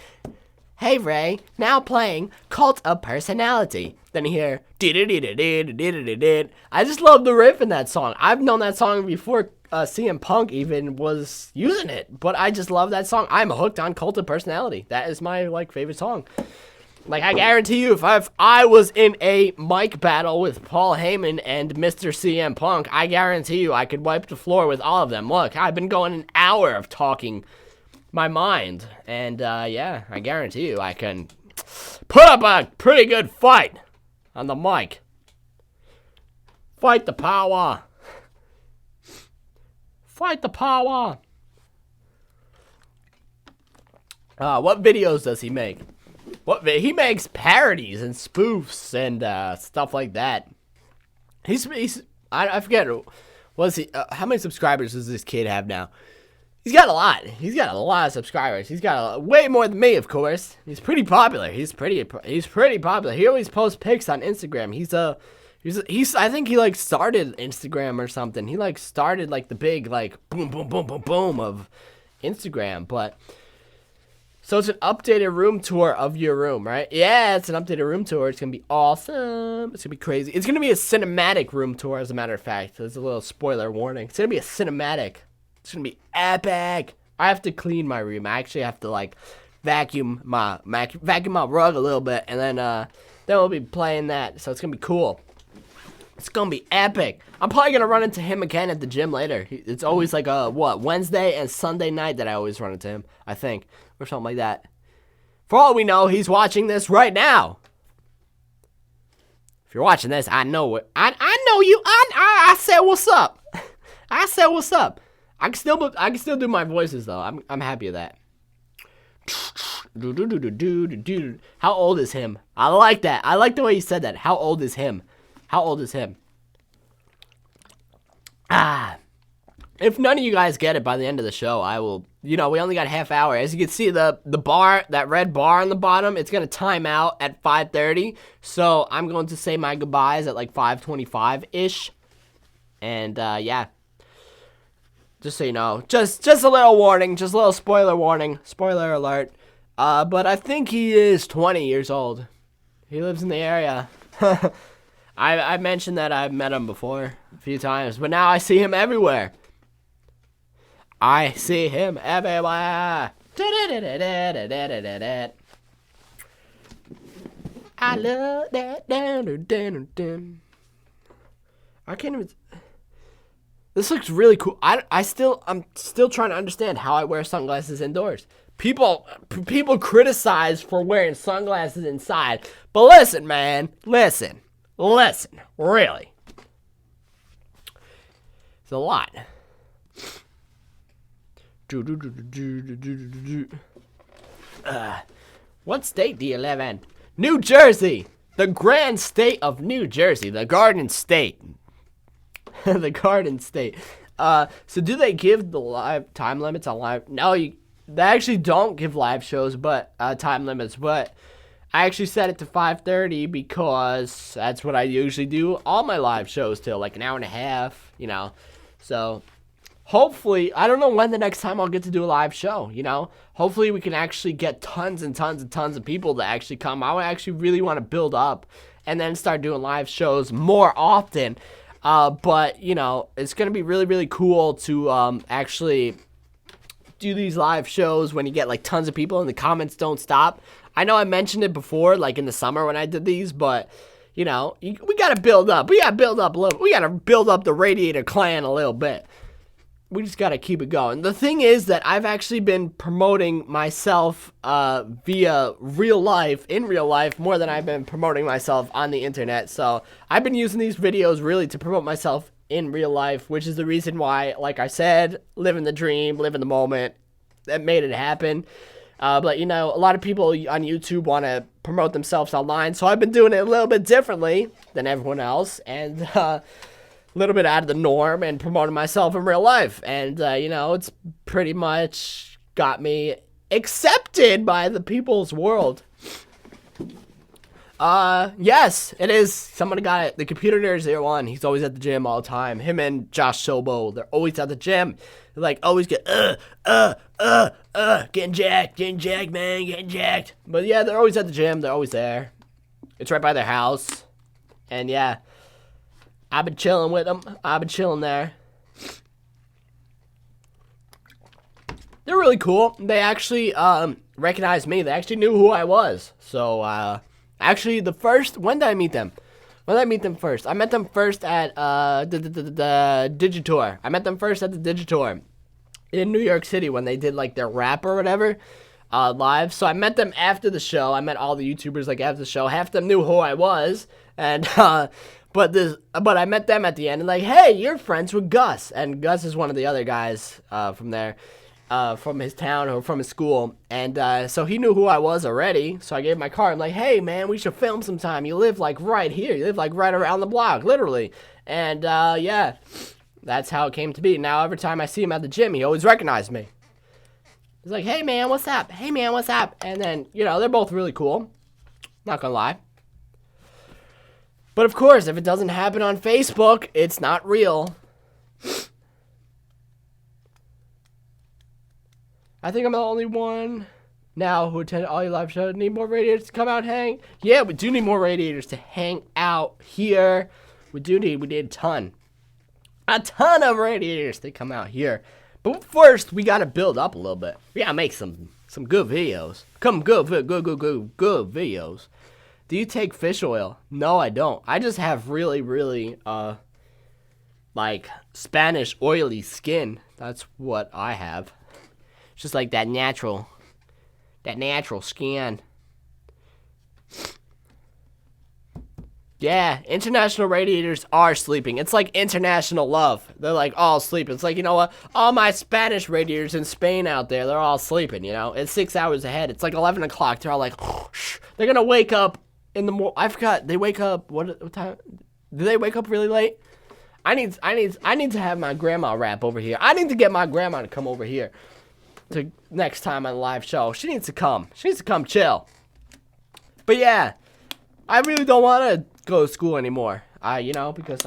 hey Ray, now playing Cult of Personality. Then you hear I just love the riff in that song. I've known that song before CM Punk even was using it, but I just love that song. I'm hooked on Cult of Personality. That is my like favorite song. Like, I guarantee you, if I was in a mic battle with Paul Heyman and Mr. CM Punk, I guarantee you I could wipe the floor with all of them. Look, I've been going an hour of talking my mind, and yeah, I guarantee you I can put up a pretty good fight on the mic. Fight the power. Fight the power. What videos does he make? He makes parodies and spoofs and stuff like that. I forget. How many subscribers does this kid have now? He's got a lot. He's got a lot of subscribers. He's got way more than me, of course. He's pretty popular. He's pretty popular. He always posts pics on Instagram. He's I think he like started Instagram or something. He like started like the big like boom boom boom boom boom of Instagram. But so it's an updated room tour of your room, right? Yeah, it's an updated room tour. It's gonna be awesome. It's gonna be crazy. It's gonna be a cinematic room tour, as a matter of fact. There's a little spoiler warning. It's gonna be a cinematic. It's gonna be epic. I have to clean my room. I actually have to like vacuum my rug a little bit, and then we'll be playing that. So it's gonna be cool. It's gonna be epic. I'm probably gonna run into him again at the gym later. It's always like Wednesday and Sunday night that I always run into him, I think, or something like that. For all we know, he's watching this right now. If you're watching this, I know it. I know you. I said what's up. I said what's up. I can still do my voices though. I'm happy with that. How old is him? I like that. I like the way you said that. How old is him? How old is him? If none of you guys get it by the end of the show, I will, we only got a half hour. As you can see, the bar, that red bar on the bottom, it's going to time out at 5:30. So I'm going to say my goodbyes at like 5:25-ish. And, yeah. Just so you know. Just a little warning. Just a little spoiler warning. Spoiler alert. But I think he is 20 years old. He lives in the area. I mentioned that I've met him before a few times, but now I see him everywhere. I see him everywhere. I love that. I can't even. This looks really cool. I'm still trying to understand how I wear sunglasses indoors. People criticize for wearing sunglasses inside, but listen, man, listen, really, it's a lot. What state do you live in? New Jersey, the grand state of New Jersey, the Garden State. The Garden State. So do they give the live time limits on live? No, they actually don't give live shows, but time limits. But I actually set it to 5:30 because that's what I usually do all my live shows till, like an hour and a half. So hopefully, I don't know when the next time I'll get to do a live show. Hopefully we can actually get tons and tons and tons of people to actually come. I actually really want to build up and then start doing live shows more often. But, it's going to be really, really cool to actually do these live shows when you get, like, tons of people and the comments don't stop. I know I mentioned it before, like, in the summer when I did these, but, we got to build up. We got to build up a little. We got to build up the Radiator Clan a little bit. We just got to keep it going. The thing is that I've actually been promoting myself via in real life, more than I've been promoting myself on the internet. So I've been using these videos really to promote myself in real life, which is the reason why, like I said, living the dream, living the moment, that made it happen. But, a lot of people on YouTube want to promote themselves online. So I've been doing it a little bit differently than everyone else. And, little bit out of the norm and promoting myself in real life. And, it's pretty much got me accepted by the people's world. Yes, it is. Somebody got it. The Computer Nerd 01. He's always at the gym all the time. Him and Josh Sobo, they're always at the gym. They're like, always get, getting jacked, man, getting jacked. But yeah, they're always at the gym. They're always there. It's right by their house. And yeah. I've been chilling with them. I've been chilling there. They're really cool. They actually recognized me. They actually knew who I was. So, actually, when did I meet them? When did I meet them first? I met them first at the Digitour. I met them first at the Digitour in New York City when they did, like, their rap or whatever live. So I met them after the show. I met all the YouTubers, like, after the show. Half of them knew who I was. And, But I met them at the end and like, hey, you're friends with Gus. And Gus is one of the other guys from there, from his town or from his school. And so he knew who I was already. So I gave him my card. I'm like, hey, man, we should film sometime. You live like right here. You live like right around the block, literally. And yeah, that's how it came to be. Now, every time I see him at the gym, he always recognizes me. He's like, hey, man, what's up? Hey, man, what's up? And then, they're both really cool. Not gonna lie. But of course, if it doesn't happen on Facebook, it's not real. I think I'm the only one now who attended all your live shows. Need more radiators to come out and hang? Yeah, we do need more radiators to hang out here. We need a ton. A ton of radiators to come out here. But first, we got to build up a little bit. We got to make some good videos. Good videos. Do you take fish oil? No, I don't. I just have really, really, like, Spanish oily skin. That's what I have. It's just like that natural skin. Yeah, international radiators are sleeping. It's like international love. They're like all sleeping. It's like, you know what? All my Spanish radiators in Spain out there, they're all sleeping, you know? It's 6 hours ahead. It's like 11 o'clock. They're all like, shh. They're going to wake up in the morning. I forgot. They wake up, what time? Do they wake up really late? I need to have my grandma rap over here. I need to get my grandma to come over here to next time on the live show. She needs to come. She needs to come chill. But yeah, I really don't want to go to school anymore. You know, because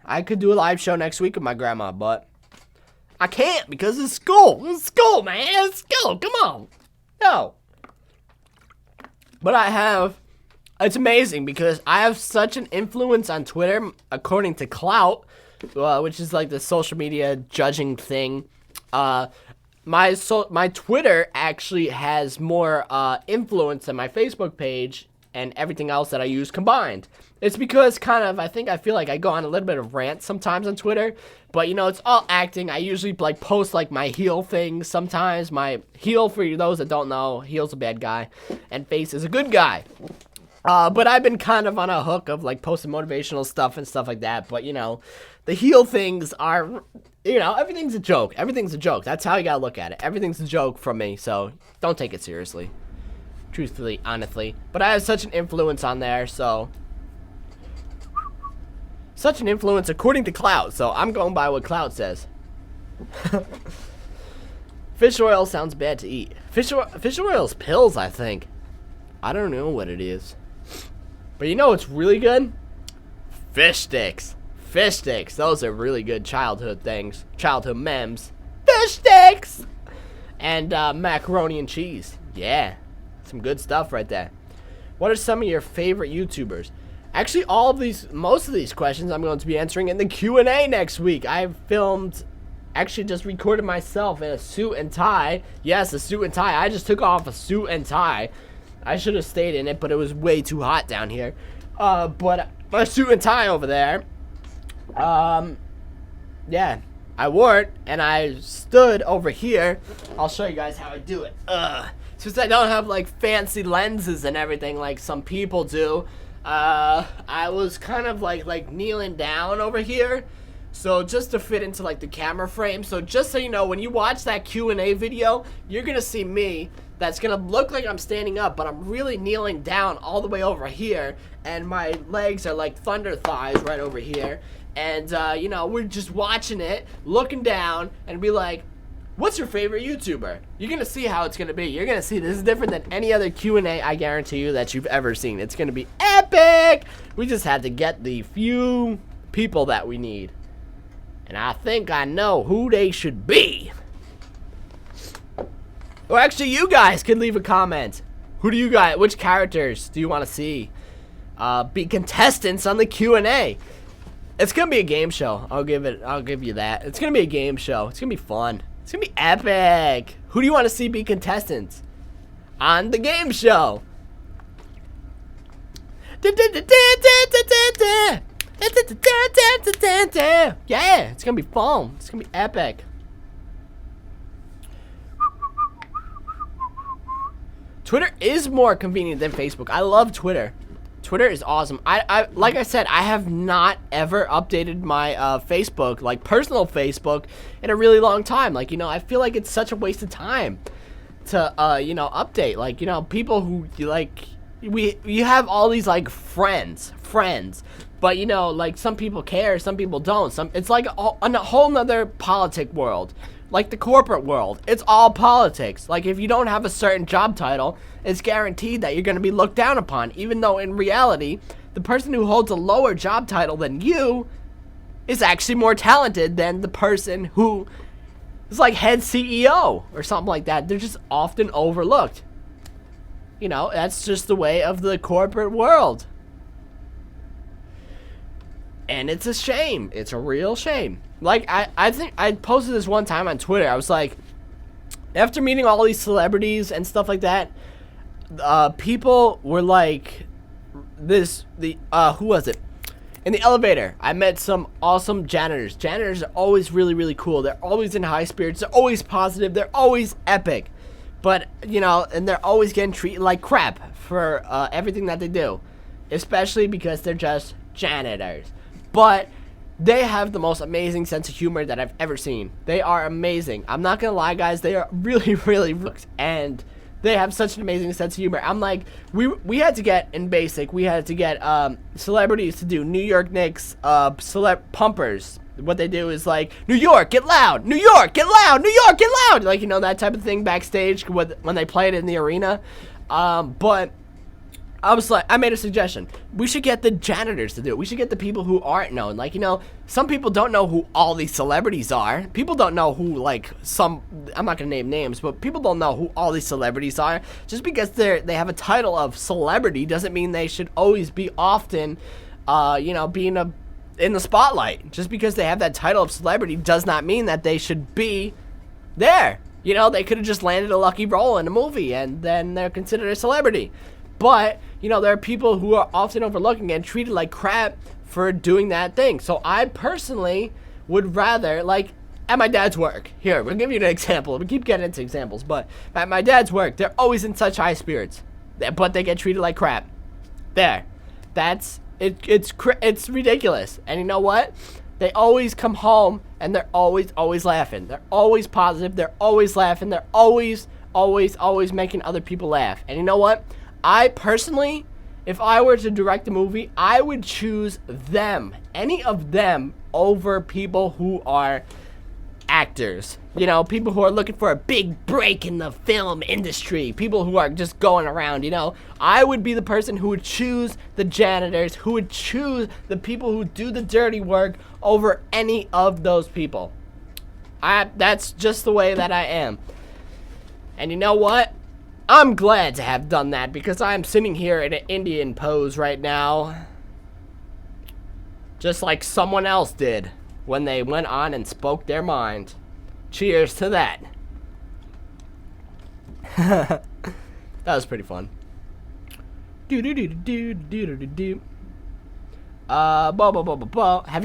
I could do a live show next week with my grandma, but I can't because it's school. It's school, man. It's school. Come on. No. But it's amazing because I have such an influence on Twitter, according to Clout, which is like the social media judging thing. My Twitter actually has more influence than my Facebook page and everything else that I use combined. It's because I feel like I go on a little bit of rant sometimes on Twitter, but you know, it's all acting. I usually like post like my heel things sometimes. My heel, for those that don't know, heel's a bad guy and face is a good guy. But I've been kind of on a hook of like posting motivational stuff and stuff like that. But you know, the heel things are, you know, everything's a joke. Everything's a joke. That's how you gotta look at it. Everything's a joke from me, so don't take it seriously. Truthfully, honestly. But I have such an influence on there, so. Such an influence according to Clout, so I'm going by what Clout says. Fish oil sounds bad to eat. Fish oil is pills, I think. I don't know what it is. But you know what's really good? Fish sticks. Fish sticks. Those are really good childhood things. Childhood memes. Fish sticks! And macaroni and cheese. Yeah. Some good stuff right there. What are some of your favorite YouTubers? Actually, most of these questions I'm going to be answering in the Q&A next week. Actually just recorded myself in a suit and tie. Yes, a suit and tie. I just took off a suit and tie. I should have stayed in it, but it was way too hot down here. But my suit and tie over there. Yeah, I wore it, and I stood over here. I'll show you guys how I do it. Since I don't have, like, fancy lenses and everything like some people do, I was kind of, like kneeling down over here. So, just to fit into, like, the camera frame. So, just so you know, when you watch that Q&A video, you're gonna see me. That's gonna look like I'm standing up, but I'm really kneeling down all the way over here. And my legs are like thunder thighs right over here. And, you know, we're just watching it, looking down, and be like, what's your favorite YouTuber? You're gonna see how it's gonna be. You're gonna see this is different than any other Q&A, I guarantee you, that you've ever seen. It's gonna be epic! We just had to get the few people that we need. And I think I know who they should be. Or actually, you guys can leave a comment. Which characters do you want to see be contestants on the Q&A? It's gonna be a game show. I'll give you that. It's gonna be a game show. It's gonna be fun. It's gonna be epic. Who do you want to see be contestants on the game show? Yeah, it's gonna be fun. It's gonna be epic. Twitter is more convenient than Facebook. I love Twitter. Twitter is awesome. Like I said, I have not ever updated my Facebook, like personal Facebook, in a really long time. Like, you know, I feel like it's such a waste of time to, you know, update. Like, you know, people who, like, you have all these, like, friends. But, you know, like, some people care, some people don't. It's like a whole nother politic world. Like the corporate world, it's all politics. Like, if you don't have a certain job title, it's guaranteed that you're going to be looked down upon, even though in reality, the person who holds a lower job title than you is actually more talented than the person who is like head CEO or something like that. They're just often overlooked. You know, that's just the way of the corporate world. And it's a shame. It's a real shame. Like, I think I posted this one time on Twitter. I was like, after meeting all these celebrities and stuff like that, people were like, who was it? In the elevator, I met some awesome janitors. Janitors are always really, really cool. They're always in high spirits. They're always positive. They're always epic. But, you know, and they're always getting treated like crap for everything that they do. especially because they're just janitors. But they have the most amazing sense of humor that I've ever seen. They are amazing. I'm not gonna lie, guys. They are really, really rooks, and they have such an amazing sense of humor. I'm like, we had to get, in basic, we had to get celebrities to do New York Knicks pumpers. What they do is like, New York, get loud! New York, get loud! New York, get loud! Like, you know, that type of thing backstage when they play it in the arena. But I was like, I made a suggestion. We should get the janitors to do it. We should get the people who aren't known. Like, you know, some people don't know who all these celebrities are. People don't know who, like, I'm not going to name names, but people don't know who all these celebrities are. Just because they have a title of celebrity doesn't mean they should always be often, you know, being in the spotlight. Just because they have that title of celebrity does not mean that they should be there. You know, they could have just landed a lucky role in a movie and then they're considered a celebrity. But, you know, there are people who are often overlooked and treated like crap for doing that thing. So I personally would rather, like, at my dad's work. Here, we'll give you an example. We keep getting into examples. But at my dad's work, they're always in such high spirits. But they get treated like crap. There. It's ridiculous. And you know what? They always come home and they're always laughing. They're always positive. They're always laughing. They're always making other people laugh. And you know what? I personally, if I were to direct a movie, I would choose them, any of them, over people who are actors. You know, people who are looking for a big break in the film industry. People who are just going around, you know. I would be the person who would choose the janitors, who would choose the people who do the dirty work over any of those people. That's just the way that I am. And you know what? I'm glad to have done that because I'm sitting here in an Indian pose right now. Just like someone else did when they went on and spoke their mind. Cheers to that. That was pretty fun. Have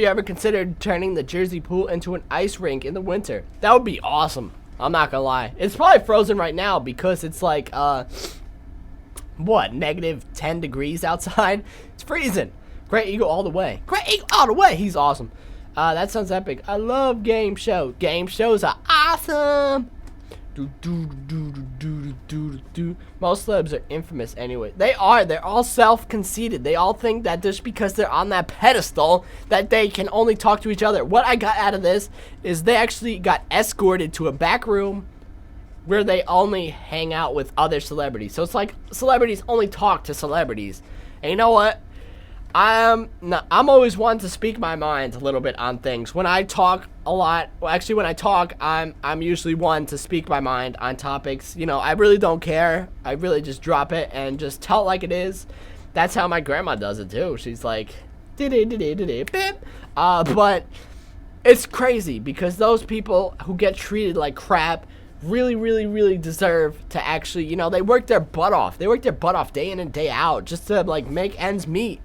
you ever considered turning the Jersey pool into an ice rink in the winter? That would be awesome. I'm not gonna lie. It's probably frozen right now because it's like, what, -10 degrees outside? It's freezing. Great Eagle all the way. Great Eagle all the way. He's awesome. That sounds epic. I love game shows. Game shows are awesome. Most celebs are infamous anyway. They are. They're all self-conceited. They all think that just because they're on that pedestal that they can only talk to each other. What I got out of this is they actually got escorted to a back room where they only hang out with other celebrities. So it's like celebrities only talk to celebrities. And you know what? I'm always one to speak my mind a little bit on things. When I talk a lot, well, actually when I talk, I'm usually one to speak my mind on topics. You know, I really don't care. I really just drop it and just tell it like it is. That's how my grandma does it too. She's like, but it's crazy because those people who get treated like crap really deserve to actually, you know, they work their butt off. They work their butt off day in and day out just to like make ends meet,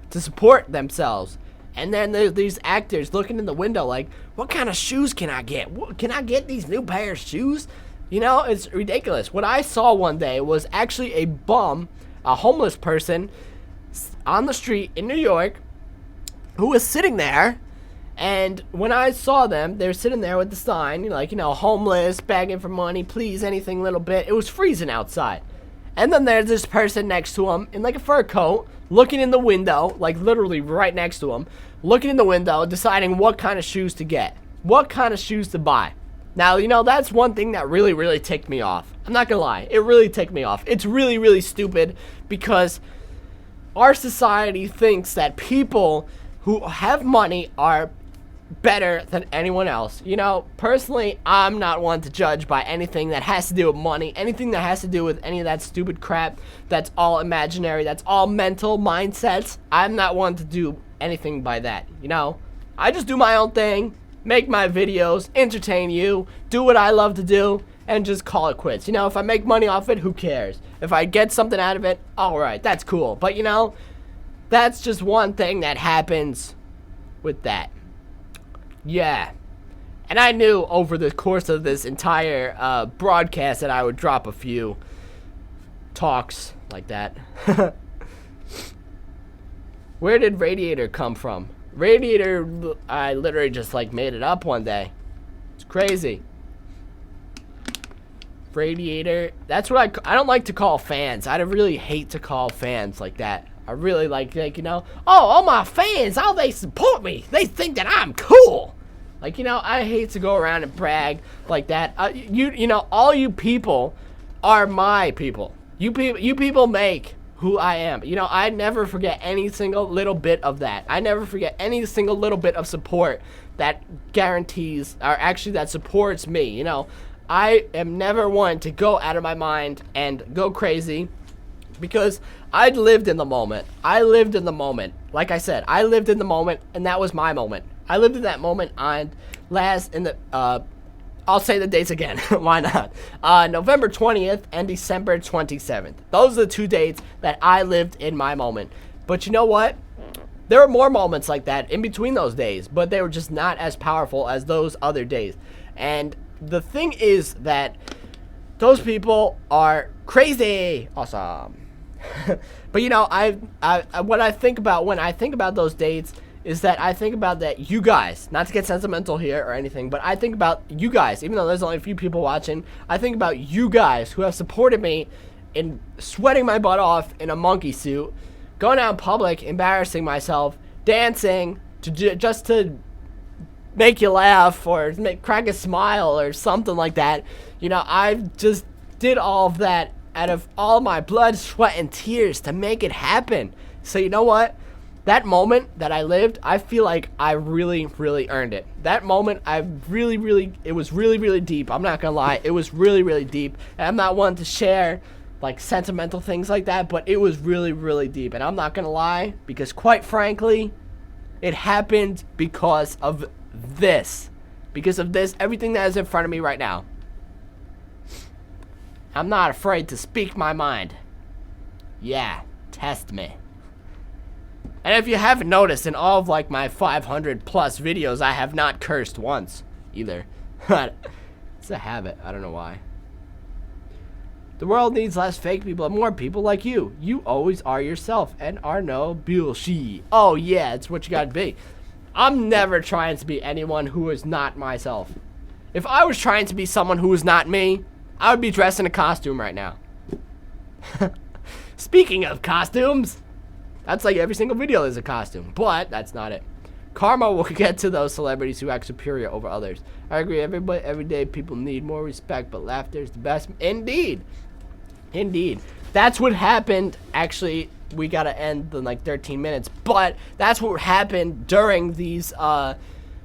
to support themselves. And then there's these actors looking in the window like, what kind of shoes can I get? Can I get these new pair of shoes? You know, it's ridiculous. What I saw one day was actually a bum, a homeless person on the street in New York who was sitting there. And when I saw them, they were sitting there with the sign, like, you know, homeless, begging for money, please, anything little bit. It was freezing outside. And then there's this person next to him in like a fur coat, looking in the window, like literally right next to him, looking in the window, deciding what kind of shoes to get, what kind of shoes to buy. Now, you know, that's one thing that really ticked me off. I'm not gonna lie, it really ticked me off. It's really stupid because our society thinks that people who have money are better than anyone else. You know, personally, I'm not one to judge by anything that has to do with money, anything that has to do with any of that stupid crap that's all imaginary, that's all mental mindsets. I'm not one to do anything by that, you know? I just do my own thing, make my videos, entertain you, do what I love to do, and just call it quits. You know, if I make money off it, who cares? If I get something out of it, alright, that's cool. But, you know, that's just one thing that happens with that. Yeah, and I knew over the course of this entire broadcast that I would drop a few talks like that. Where did Radiator come from? Radiator, I literally just like made it up one day. It's crazy. Radiator, that's what I don't like to call fans. I really hate to call fans like that. I really like, you know, oh, all my fans, oh, they support me. They think that I'm cool. Like, you know, I hate to go around and brag like that. You know, all you people are my people. You people make who I am. You know, I never forget any single little bit of that. I never forget any single little bit of support that guarantees, or actually that supports me. You know, I am never one to go out of my mind and go crazy, because I lived in the moment. I lived in the moment. Like I said, I lived in the moment, and that was my moment. I lived in that moment on I'll say the dates again. Why not? November 20th and December 27th. Those are the 2 dates that I lived in my moment. But you know what? There were more moments like that in between those days, but they were just not as powerful as those other days. And the thing is that those people are crazy. Awesome. But you know, what I think about when I think about those dates is that I think about that you guys, not to get sentimental here or anything, but I think about you guys, even though there's only a few people watching, I think about you guys who have supported me in sweating my butt off in a monkey suit, going out in public, embarrassing myself, dancing just to make you laugh or crack a smile or something like that. You know, I just did all of that out of all my blood, sweat, and tears to make it happen. So you know what? That moment that I lived, I feel like I really, really earned it. That moment, it was really, really deep. I'm not gonna lie, it was really, really deep. And I'm not one to share like sentimental things like that, but it was really, really deep. And I'm not gonna lie, because quite frankly, it happened because of this. Because of this, everything that is in front of me right now. I'm not afraid to speak my mind. Yeah, test me. And if you haven't noticed, in all of like my 500 plus videos, I have not cursed once either. It's a habit. I don't know why. The world needs less fake people and more people like you. You always are yourself and are no bullshit. Oh yeah, it's what you gotta be. I'm never trying to be anyone who is not myself. If I was trying to be someone who is not me, I would be dressed in a costume right now. Speaking of costumes, that's like every single video is a costume, but that's not it. Karma will get to those celebrities who act superior over others. I agree, every day people need more respect, but laughter is the best. Indeed. Indeed. That's what happened. Actually, we gotta end in like 13 minutes, but that's what happened during these,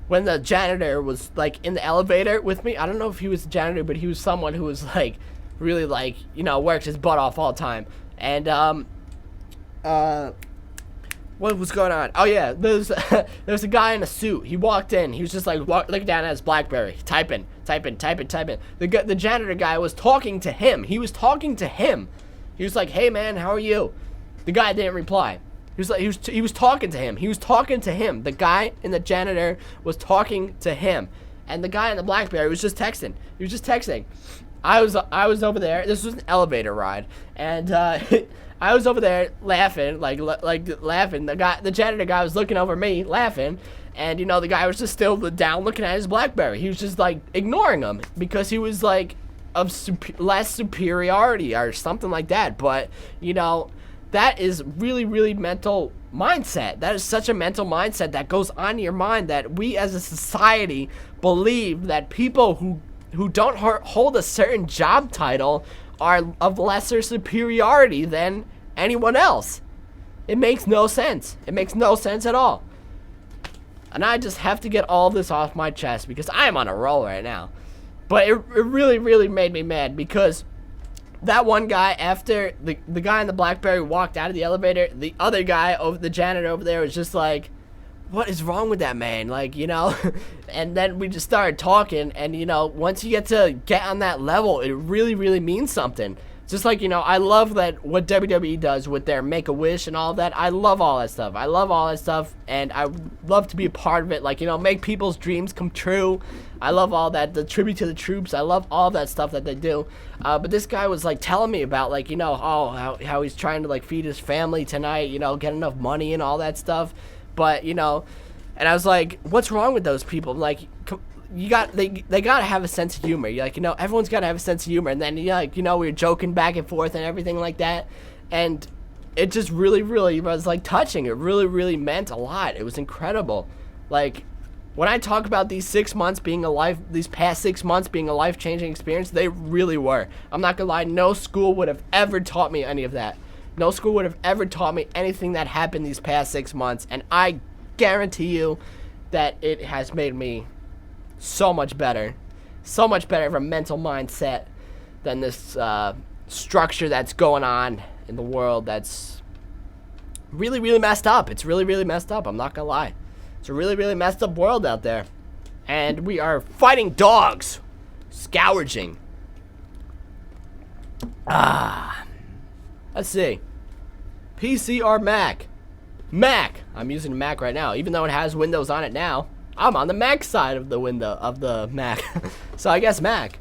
when the janitor was like in the elevator with me. I don't know if he was the janitor, but he was someone who was like, really like, you know, works his butt off all the time. And, what was going on? Oh yeah, there's a guy in a suit. He walked in. He was just like looking down at his BlackBerry, typing. The janitor guy was talking to him. He was talking to him. He was like, "Hey man, how are you?" The guy didn't reply. He was like, he was talking to him. He was talking to him. The guy and the janitor was talking to him, and the guy in the BlackBerry was just texting. He was just texting. I was over there. This was an elevator ride, and I was over there laughing, like laughing. The janitor guy was looking over me, laughing, and you know the guy was just still down looking at his BlackBerry. He was just like ignoring him because he was like of less superiority or something like that. But you know, that is really, really mental mindset. That is such a mental mindset that goes on in your mind, that we as a society believe that people who don't hold a certain job title are of lesser superiority than anyone else. It makes no sense. It makes no sense at all. And I just have to get all this off my chest because I am on a roll right now. But it really, really made me mad because that one guy, after the guy in the BlackBerry walked out of the elevator, the other guy, the janitor over there, was just like, "What is wrong with that man?" Like, you know. And then we just started talking, and you know, once you get on that level, it really, really means something. Just like, you know, I love that what WWE does with their Make-A-Wish and all that. I love all that stuff. I love all that stuff, and I love to be a part of it. Like, you know, make people's dreams come true. I love all that. The tribute to the troops. I love all that stuff that they do. But this guy was, like, telling me about, like, you know, how he's trying to, like, feed his family tonight, you know, get enough money and all that stuff. But, you know, and I was like, what's wrong with those people? Like, they gotta have a sense of humor. You're like, you know, everyone's gotta have a sense of humor. And then, like, you know, we were joking back and forth and everything like that, and it just really was like touching. It really meant a lot. It was incredible. Like, when I talk about these 6 months being these past 6 months being a life-changing experience, they really were. I'm not gonna lie, no school would have ever taught me any of that. No school would have ever taught me anything that happened these past 6 months, and I guarantee you that it has made me so much better of a mental mindset than this structure that's going on in the world that's really messed up. It's really messed up. I'm not gonna lie. It's a really messed up world out there, and we are fighting dogs, scourging. Let's see. PC or Mac? Mac. I'm using Mac right now, even though it has Windows on it now. I'm on the Mac side of the window of the Mac. So I guess Mac.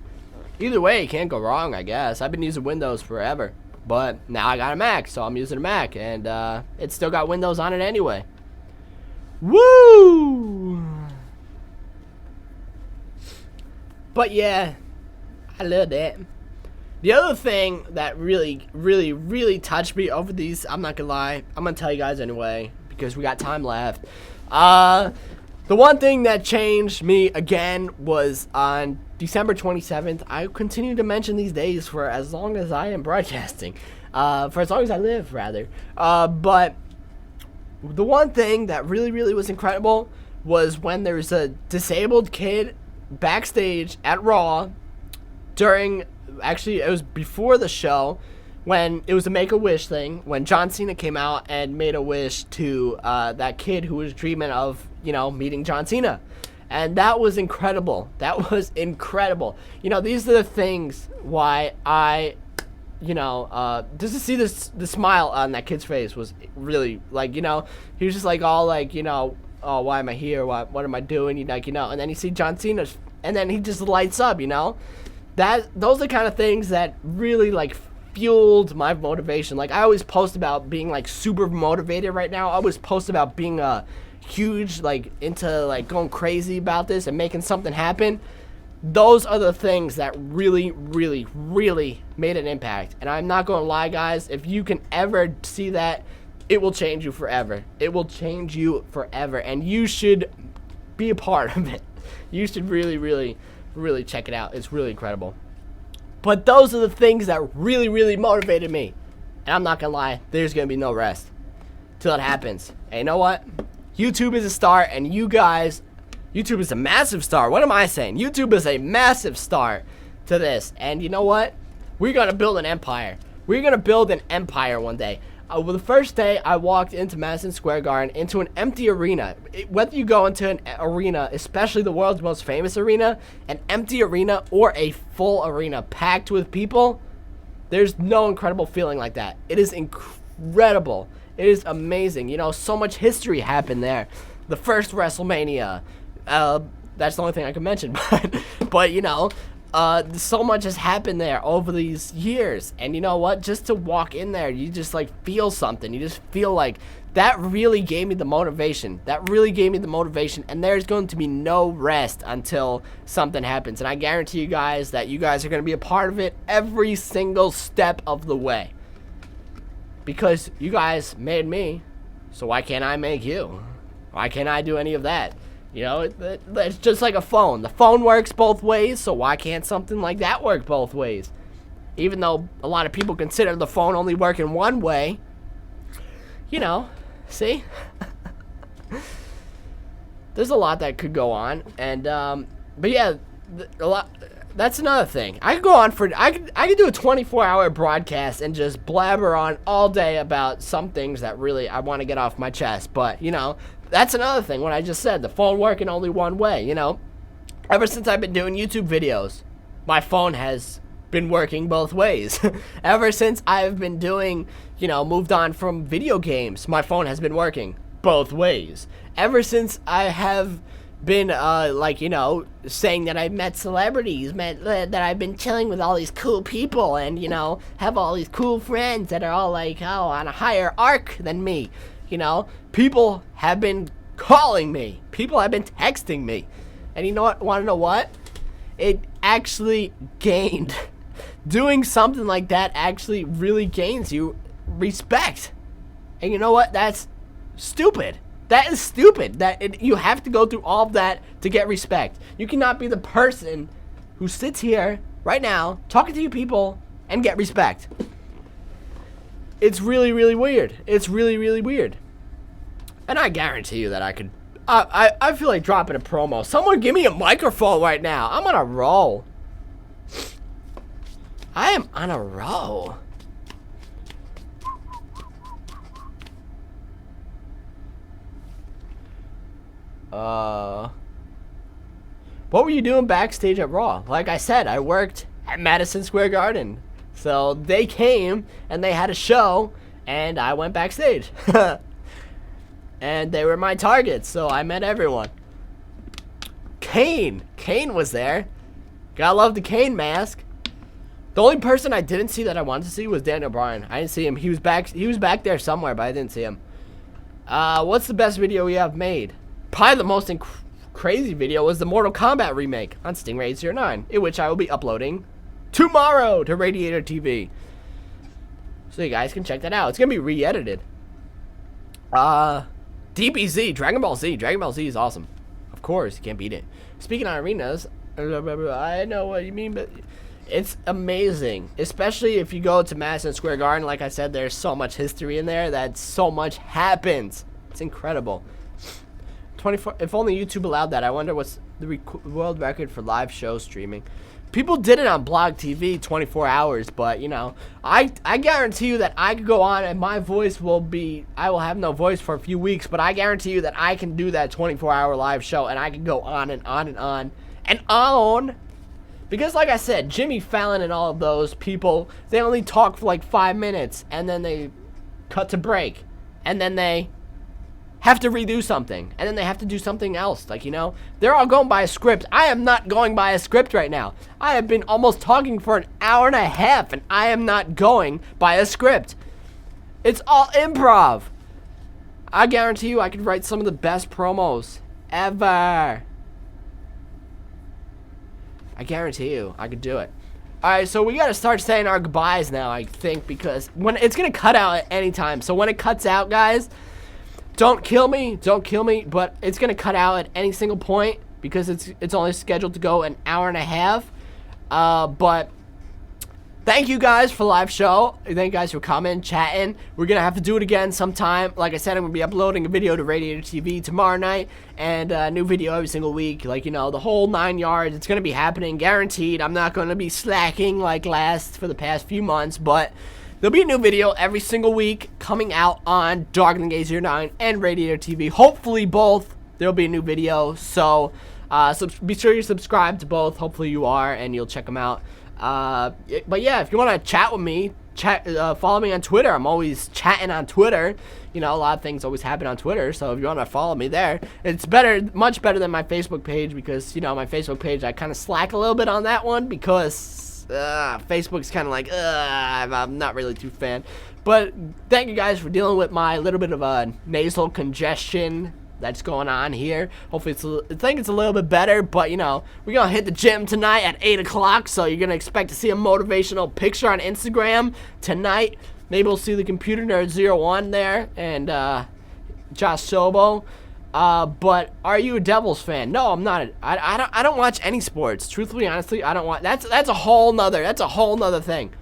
Either way, you can't go wrong, I guess. I've been using Windows forever, but now I got a Mac, so I'm using a Mac, and it's still got Windows on it anyway. Woo! But yeah, I love that. The other thing that really touched me over these, I'm not gonna lie, I'm gonna tell you guys anyway, because we got time left. The one thing that changed me again was on December 27th. I continue to mention these days for as long as I am broadcasting. For as long as I live, rather. But the one thing that really was incredible was when there was a disabled kid backstage at Raw during, actually it was before the show, when it was a Make-A-Wish thing, when John Cena came out and made a wish to that kid who was dreaming of, you know, meeting John Cena. And that was incredible. That was incredible. You know, these are the things why I, you know, just to see the smile on that kid's face was really, like, you know, he was just like all like, you know, oh, why am I here? What am I doing? You like, you know, and then you see John Cena, and then he just lights up, you know. Those are the kind of things that really, like, fueled my motivation. Like, I always post about being, like, super motivated right now. I always post about being huge, like, into, like, going crazy about this and making something happen. Those are the things that really made an impact. And I'm not gonna lie, guys, if you can ever see that, it will change you forever. It will change you forever, and you should be a part of it. You should really check it out. It's really incredible. But those are the things that really motivated me. And I'm not gonna lie, there's gonna be no rest till it happens. And you know what? YouTube is a start, and you guys, YouTube is a massive start. What am I saying? YouTube is a massive start to this. And you know what? We're gonna build an empire. We're gonna build an empire one day. Well, the first day I walked into Madison Square Garden, into an empty arena. Whether you go into an arena, especially the world's most famous arena, an empty arena or a full arena packed with people, there's no incredible feeling like that. It is incredible. It is amazing. You know, so much history happened there. The first WrestleMania. That's the only thing I can mention. But you know, so much has happened there over these years, and you know what, just to walk in there, you just like feel something. You just feel like that really gave me the motivation. And there's going to be no rest until something happens, and I guarantee you guys that you guys are going to be a part of it every single step of the way, because you guys made me, so why can't I make you? Why can't I do any of that? You know, it's just like a phone. The phone works both ways, so why can't something like that work both ways? Even though a lot of people consider the phone only working one way. You know, see? There's a lot that could go on, and but yeah, that's another thing. I could go on for I could do a 24-hour broadcast and just blabber on all day about some things that really I want to get off my chest. But you know, that's another thing. What I just said, the phone working only one way. You know, ever since I've been doing YouTube videos, my phone has been working both ways. Ever since I've been doing, moved on from video games, my phone has been working both ways. Ever since I have been, saying that I've met celebrities, that I've been chilling with all these cool people and, have all these cool friends that are all on a higher arc than me. People have been calling me. People have been texting me. And you know what? Want to know what? It actually gained. Doing something like that actually really gains you respect. And you know what? That's stupid. That is stupid. You have to go through all of that to get respect. You cannot be the person who sits here right now talking to you people and get respect. It's really, really weird. It's really, really weird. And I guarantee you that I could... I feel like dropping a promo. Someone give me a microphone right now. I'm on a roll. I am on a roll. What were you doing backstage at Raw? Like I said, I worked at Madison Square Garden. So they came and they had a show and I went backstage. And they were my targets, so I met everyone. Kane was there. Gotta love the Kane mask. The only person I didn't see that I wanted to see was Daniel Bryan. I didn't see him. He was back there somewhere, but I didn't see him. What's the best video we have made? Probably the most crazy video was the Mortal Kombat remake on Stingray 09, in which I will be uploading tomorrow to Radiator TV. So you guys can check that out. It's gonna be re-edited. DBZ, Dragon Ball Z. Dragon Ball Z is awesome. Of course, you can't beat it. Speaking of arenas, I know what you mean, but it's amazing. Especially if you go to Madison Square Garden. Like I said, there's so much history in there that so much happens. It's incredible. 24. If only YouTube allowed that. I wonder what's the world record for live show streaming. People did it on Blog TV 24 hours, but, I guarantee you that I could go on and my voice I will have no voice for a few weeks, but I guarantee you that I can do that 24-hour live show and I can go on and on and on and on. Because like I said, Jimmy Fallon and all of those people, they only talk for like 5 minutes and then they cut to break and then they have to redo something, and then they have to do something else. They're all going by a script. I am not going by a script right now. I have been almost talking for an hour and a half, and I am not going by a script. It's all improv. I guarantee you I could write some of the best promos ever. I guarantee you I could do it. Alright, so we gotta start saying our goodbyes now, I think, because when it's gonna cut out at any time. So when it cuts out, guys, don't kill me, but it's going to cut out at any single point because it's only scheduled to go an hour and a half. But thank you guys for the live show. Thank you guys for coming, chatting. We're going to have to do it again sometime. Like I said, I'm going to be uploading a video to Radiator TV tomorrow night and a new video every single week. The whole 9 yards. It's going to be happening, guaranteed. I'm not going to be slacking like for the past few months, but there'll be a new video every single week coming out on Dark and the Gay 09 and Radiator TV. Hopefully both. There'll be a new video. So be sure you subscribe to both. Hopefully you are, and you'll check them out. But yeah, if you want to chat with me, follow me on Twitter. I'm always chatting on Twitter. A lot of things always happen on Twitter. So if you want to follow me there, it's much better than my Facebook page because, my Facebook page, I kind of slack a little bit on that one because Facebook's kind of I'm not really too fan. But thank you guys for dealing with my little bit of a nasal congestion that's going on here. Hopefully I think it's a little bit better, but we're gonna hit the gym tonight at 8 o'clock, so you're gonna expect to see a motivational picture on Instagram tonight. Maybe we'll see the Computer Nerd 01 there and Josh Sobo. But are you a Devils fan? No, I'm not. I don't watch any sports. Truthfully, honestly, I don't watch. That's a whole nother thing.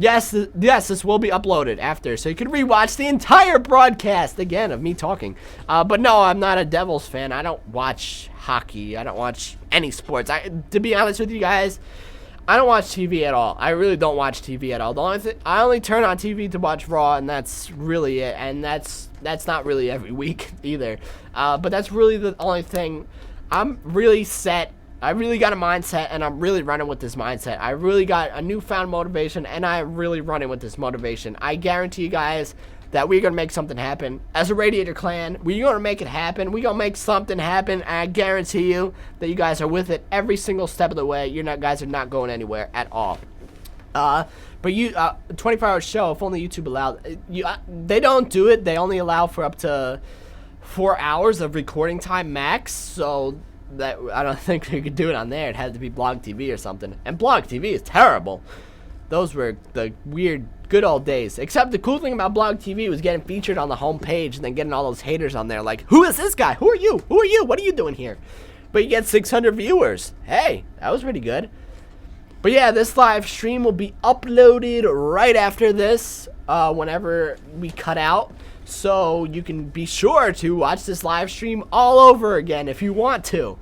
Yes, this will be uploaded after, so you can rewatch the entire broadcast again of me talking. But no, I'm not a Devils fan. I don't watch hockey. I don't watch any sports. To be honest with you guys, I don't watch TV at all. I really don't watch TV at all. The only thing, I only turn on TV to watch Raw, and that's really it. And that's not really every week either. But that's really the only thing. I'm really set I really got a mindset, and I'm really running with this mindset. I really got a newfound motivation, and I am really running with this motivation. I guarantee you guys that we're going to make something happen. As a Radiator Clan, we're going to make it happen. We're going to make something happen, and I guarantee you that you guys are with it every single step of the way. Guys are not going anywhere at all. But 24-hour show, if only YouTube allowed. They don't do it. They only allow for up to 4 hours of recording time max, so that I don't think they could do it on there. It had to be Blog TV or something. And Blog TV is terrible. Those were the weird, good old days. Except the cool thing about Blog TV was getting featured on the homepage and then getting all those haters on there like, who is this guy? Who are you? Who are you? What are you doing here? But you get 600 viewers. Hey, that was pretty good. But yeah, this live stream will be uploaded right after this, whenever we cut out. So you can be sure to watch this live stream all over again if you want to.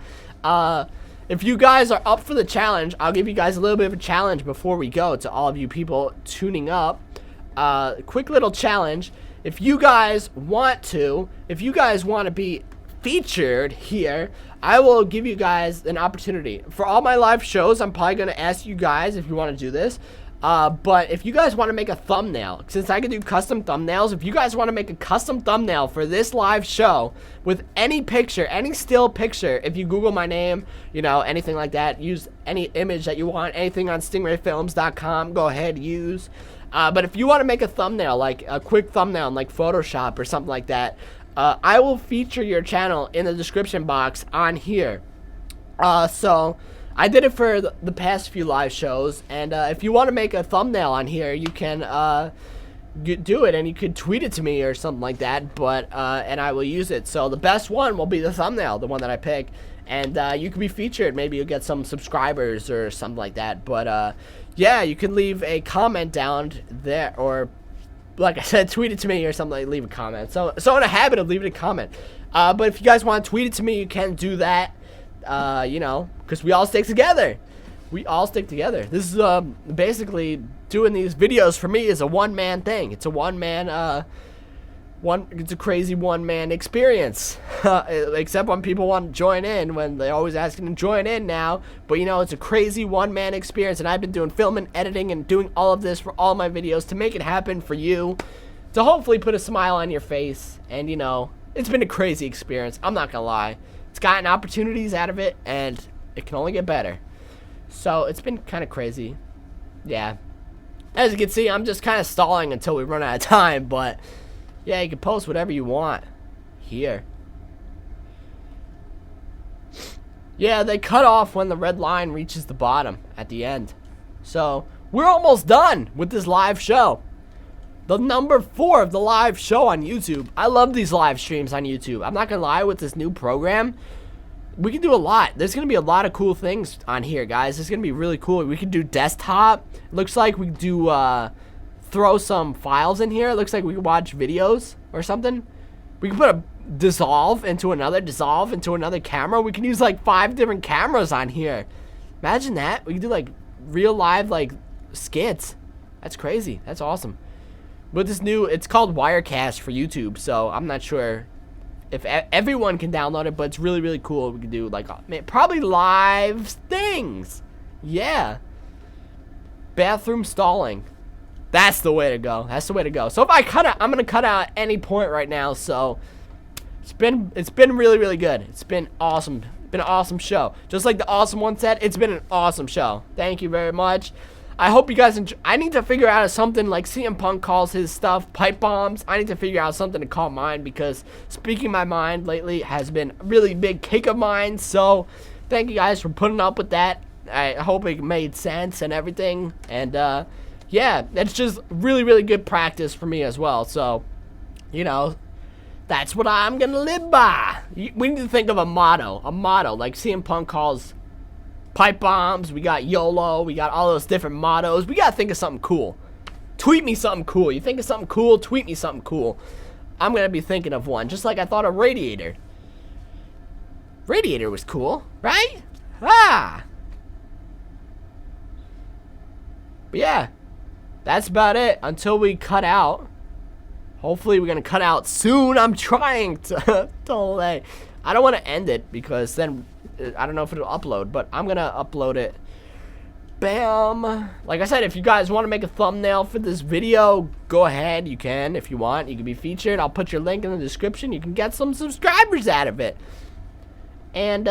If you guys are up for the challenge, I'll give you guys a little bit of a challenge before we go to all of you people tuning up. Quick little challenge. If you guys want to be featured here, I will give you guys an opportunity. For all my live shows, I'm probably going to ask you guys if you want to do this. But if you guys want to make a thumbnail, since I can do custom thumbnails, if you guys want to make a custom thumbnail for this live show with any picture, any still picture, if you Google my name, anything like that, use any image that you want, anything on stingrayfilms.com, go ahead, use. But if you want to make a thumbnail, like a quick thumbnail in like Photoshop or something like that, I will feature your channel in the description box on here. So I did it for the past few live shows, and if you want to make a thumbnail on here, you can do it, and you could tweet it to me or something like that, but and I will use it. So the best one will be the thumbnail, the one that I pick, and you can be featured. Maybe you'll get some subscribers or something like that, but yeah, you can leave a comment down there, or like I said, tweet it to me or something, like leave a comment. So in a habit of leaving a comment. But if you guys want to tweet it to me, you can do that. Because we all stick together. We all stick together. This is basically doing these videos for me is a one-man thing. It's a one-man, it's a crazy one-man experience. Except when people want to join in, when they're always asking to join in now. But it's a crazy one-man experience, and I've been doing film and editing and doing all of this for all my videos to make it happen for you, to hopefully put a smile on your face. And it's been a crazy experience. I'm not gonna lie. It's gotten opportunities out of it, and it can only get better. So it's been kind of crazy. Yeah. As you can see, I'm just kind of stalling until we run out of time, but yeah, you can post whatever you want here. Yeah, they cut off when the red line reaches the bottom at the end. So we're almost done with this live show. The number 4 of the live show on YouTube. I love these live streams on YouTube. I'm not gonna lie, with this new program, we can do a lot. There's gonna be a lot of cool things on here, guys. It's gonna be really cool. We can do desktop. Looks like we do throw some files in here. It looks like we can watch videos or something. We can put a dissolve into another camera. We can use like 5 different cameras on here. Imagine that. We can do like real live like skits. That's crazy. That's awesome. But this new, it's called Wirecast for YouTube, so I'm not sure if everyone can download it, but it's really, really cool. We can do like probably live things. Yeah. Bathroom stalling. That's the way to go. That's the way to go. So if I cut out, I'm gonna cut out at any point right now. So it's been really, really good. It's been awesome. Been an awesome show. Just like the awesome one said, it's been an awesome show. Thank you very much. I hope you guys enjoy. I need to figure out something like CM Punk calls his stuff pipe bombs. I need to figure out something to call mine, because speaking my mind lately has been a really big kick of mine. So thank you guys for putting up with that. I hope it made sense and everything. And yeah, it's just really, really good practice for me as well. So, that's what I'm gonna live by. We need to think of a motto like CM Punk calls pipe bombs. We got YOLO. We got all those different mottos. We gotta think of something cool. Tweet me something cool. You think of something cool? Tweet me something cool. I'm gonna be thinking of one, just like I thought of Radiator. Radiator was cool, right? Ah. But yeah, that's about it until we cut out. Hopefully we're gonna cut out soon. I'm trying to delay. I don't want to end it, because then I don't know if it'll upload, but I'm gonna upload it. Bam. Like I said, if you guys want to make a thumbnail for this video, go ahead. You can if you want. You can be featured. I'll put your link in the description. You can get some subscribers out of it. And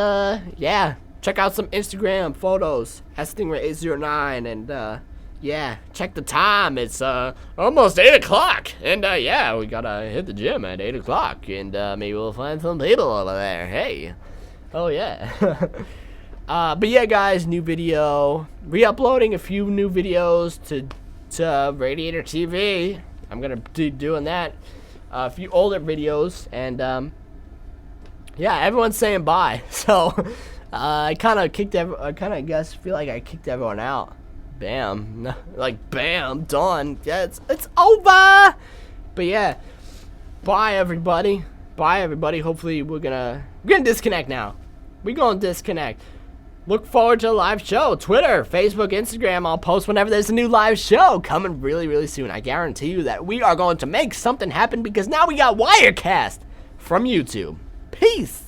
yeah, check out some Instagram photos. @Stingray809. And yeah, check the time. It's almost 8 o'clock. And yeah, we gotta hit the gym at 8 o'clock. And maybe we'll find some people over there. Hey. Oh yeah. But yeah, guys, new video. Re-uploading a few new videos to Radiator TV. I'm gonna be doing that. A few older videos, and yeah, everyone's saying bye. So I kind of feel like I kicked everyone out. Bam, like bam, done. Yeah, it's over. But yeah, bye everybody. Bye everybody. Hopefully we're gonna disconnect now. We're gonna disconnect. Look forward to a live show. Twitter, Facebook, Instagram. I'll post whenever there's a new live show coming really, really soon. I guarantee you that we are going to make something happen because now we got Wirecast from YouTube. Peace.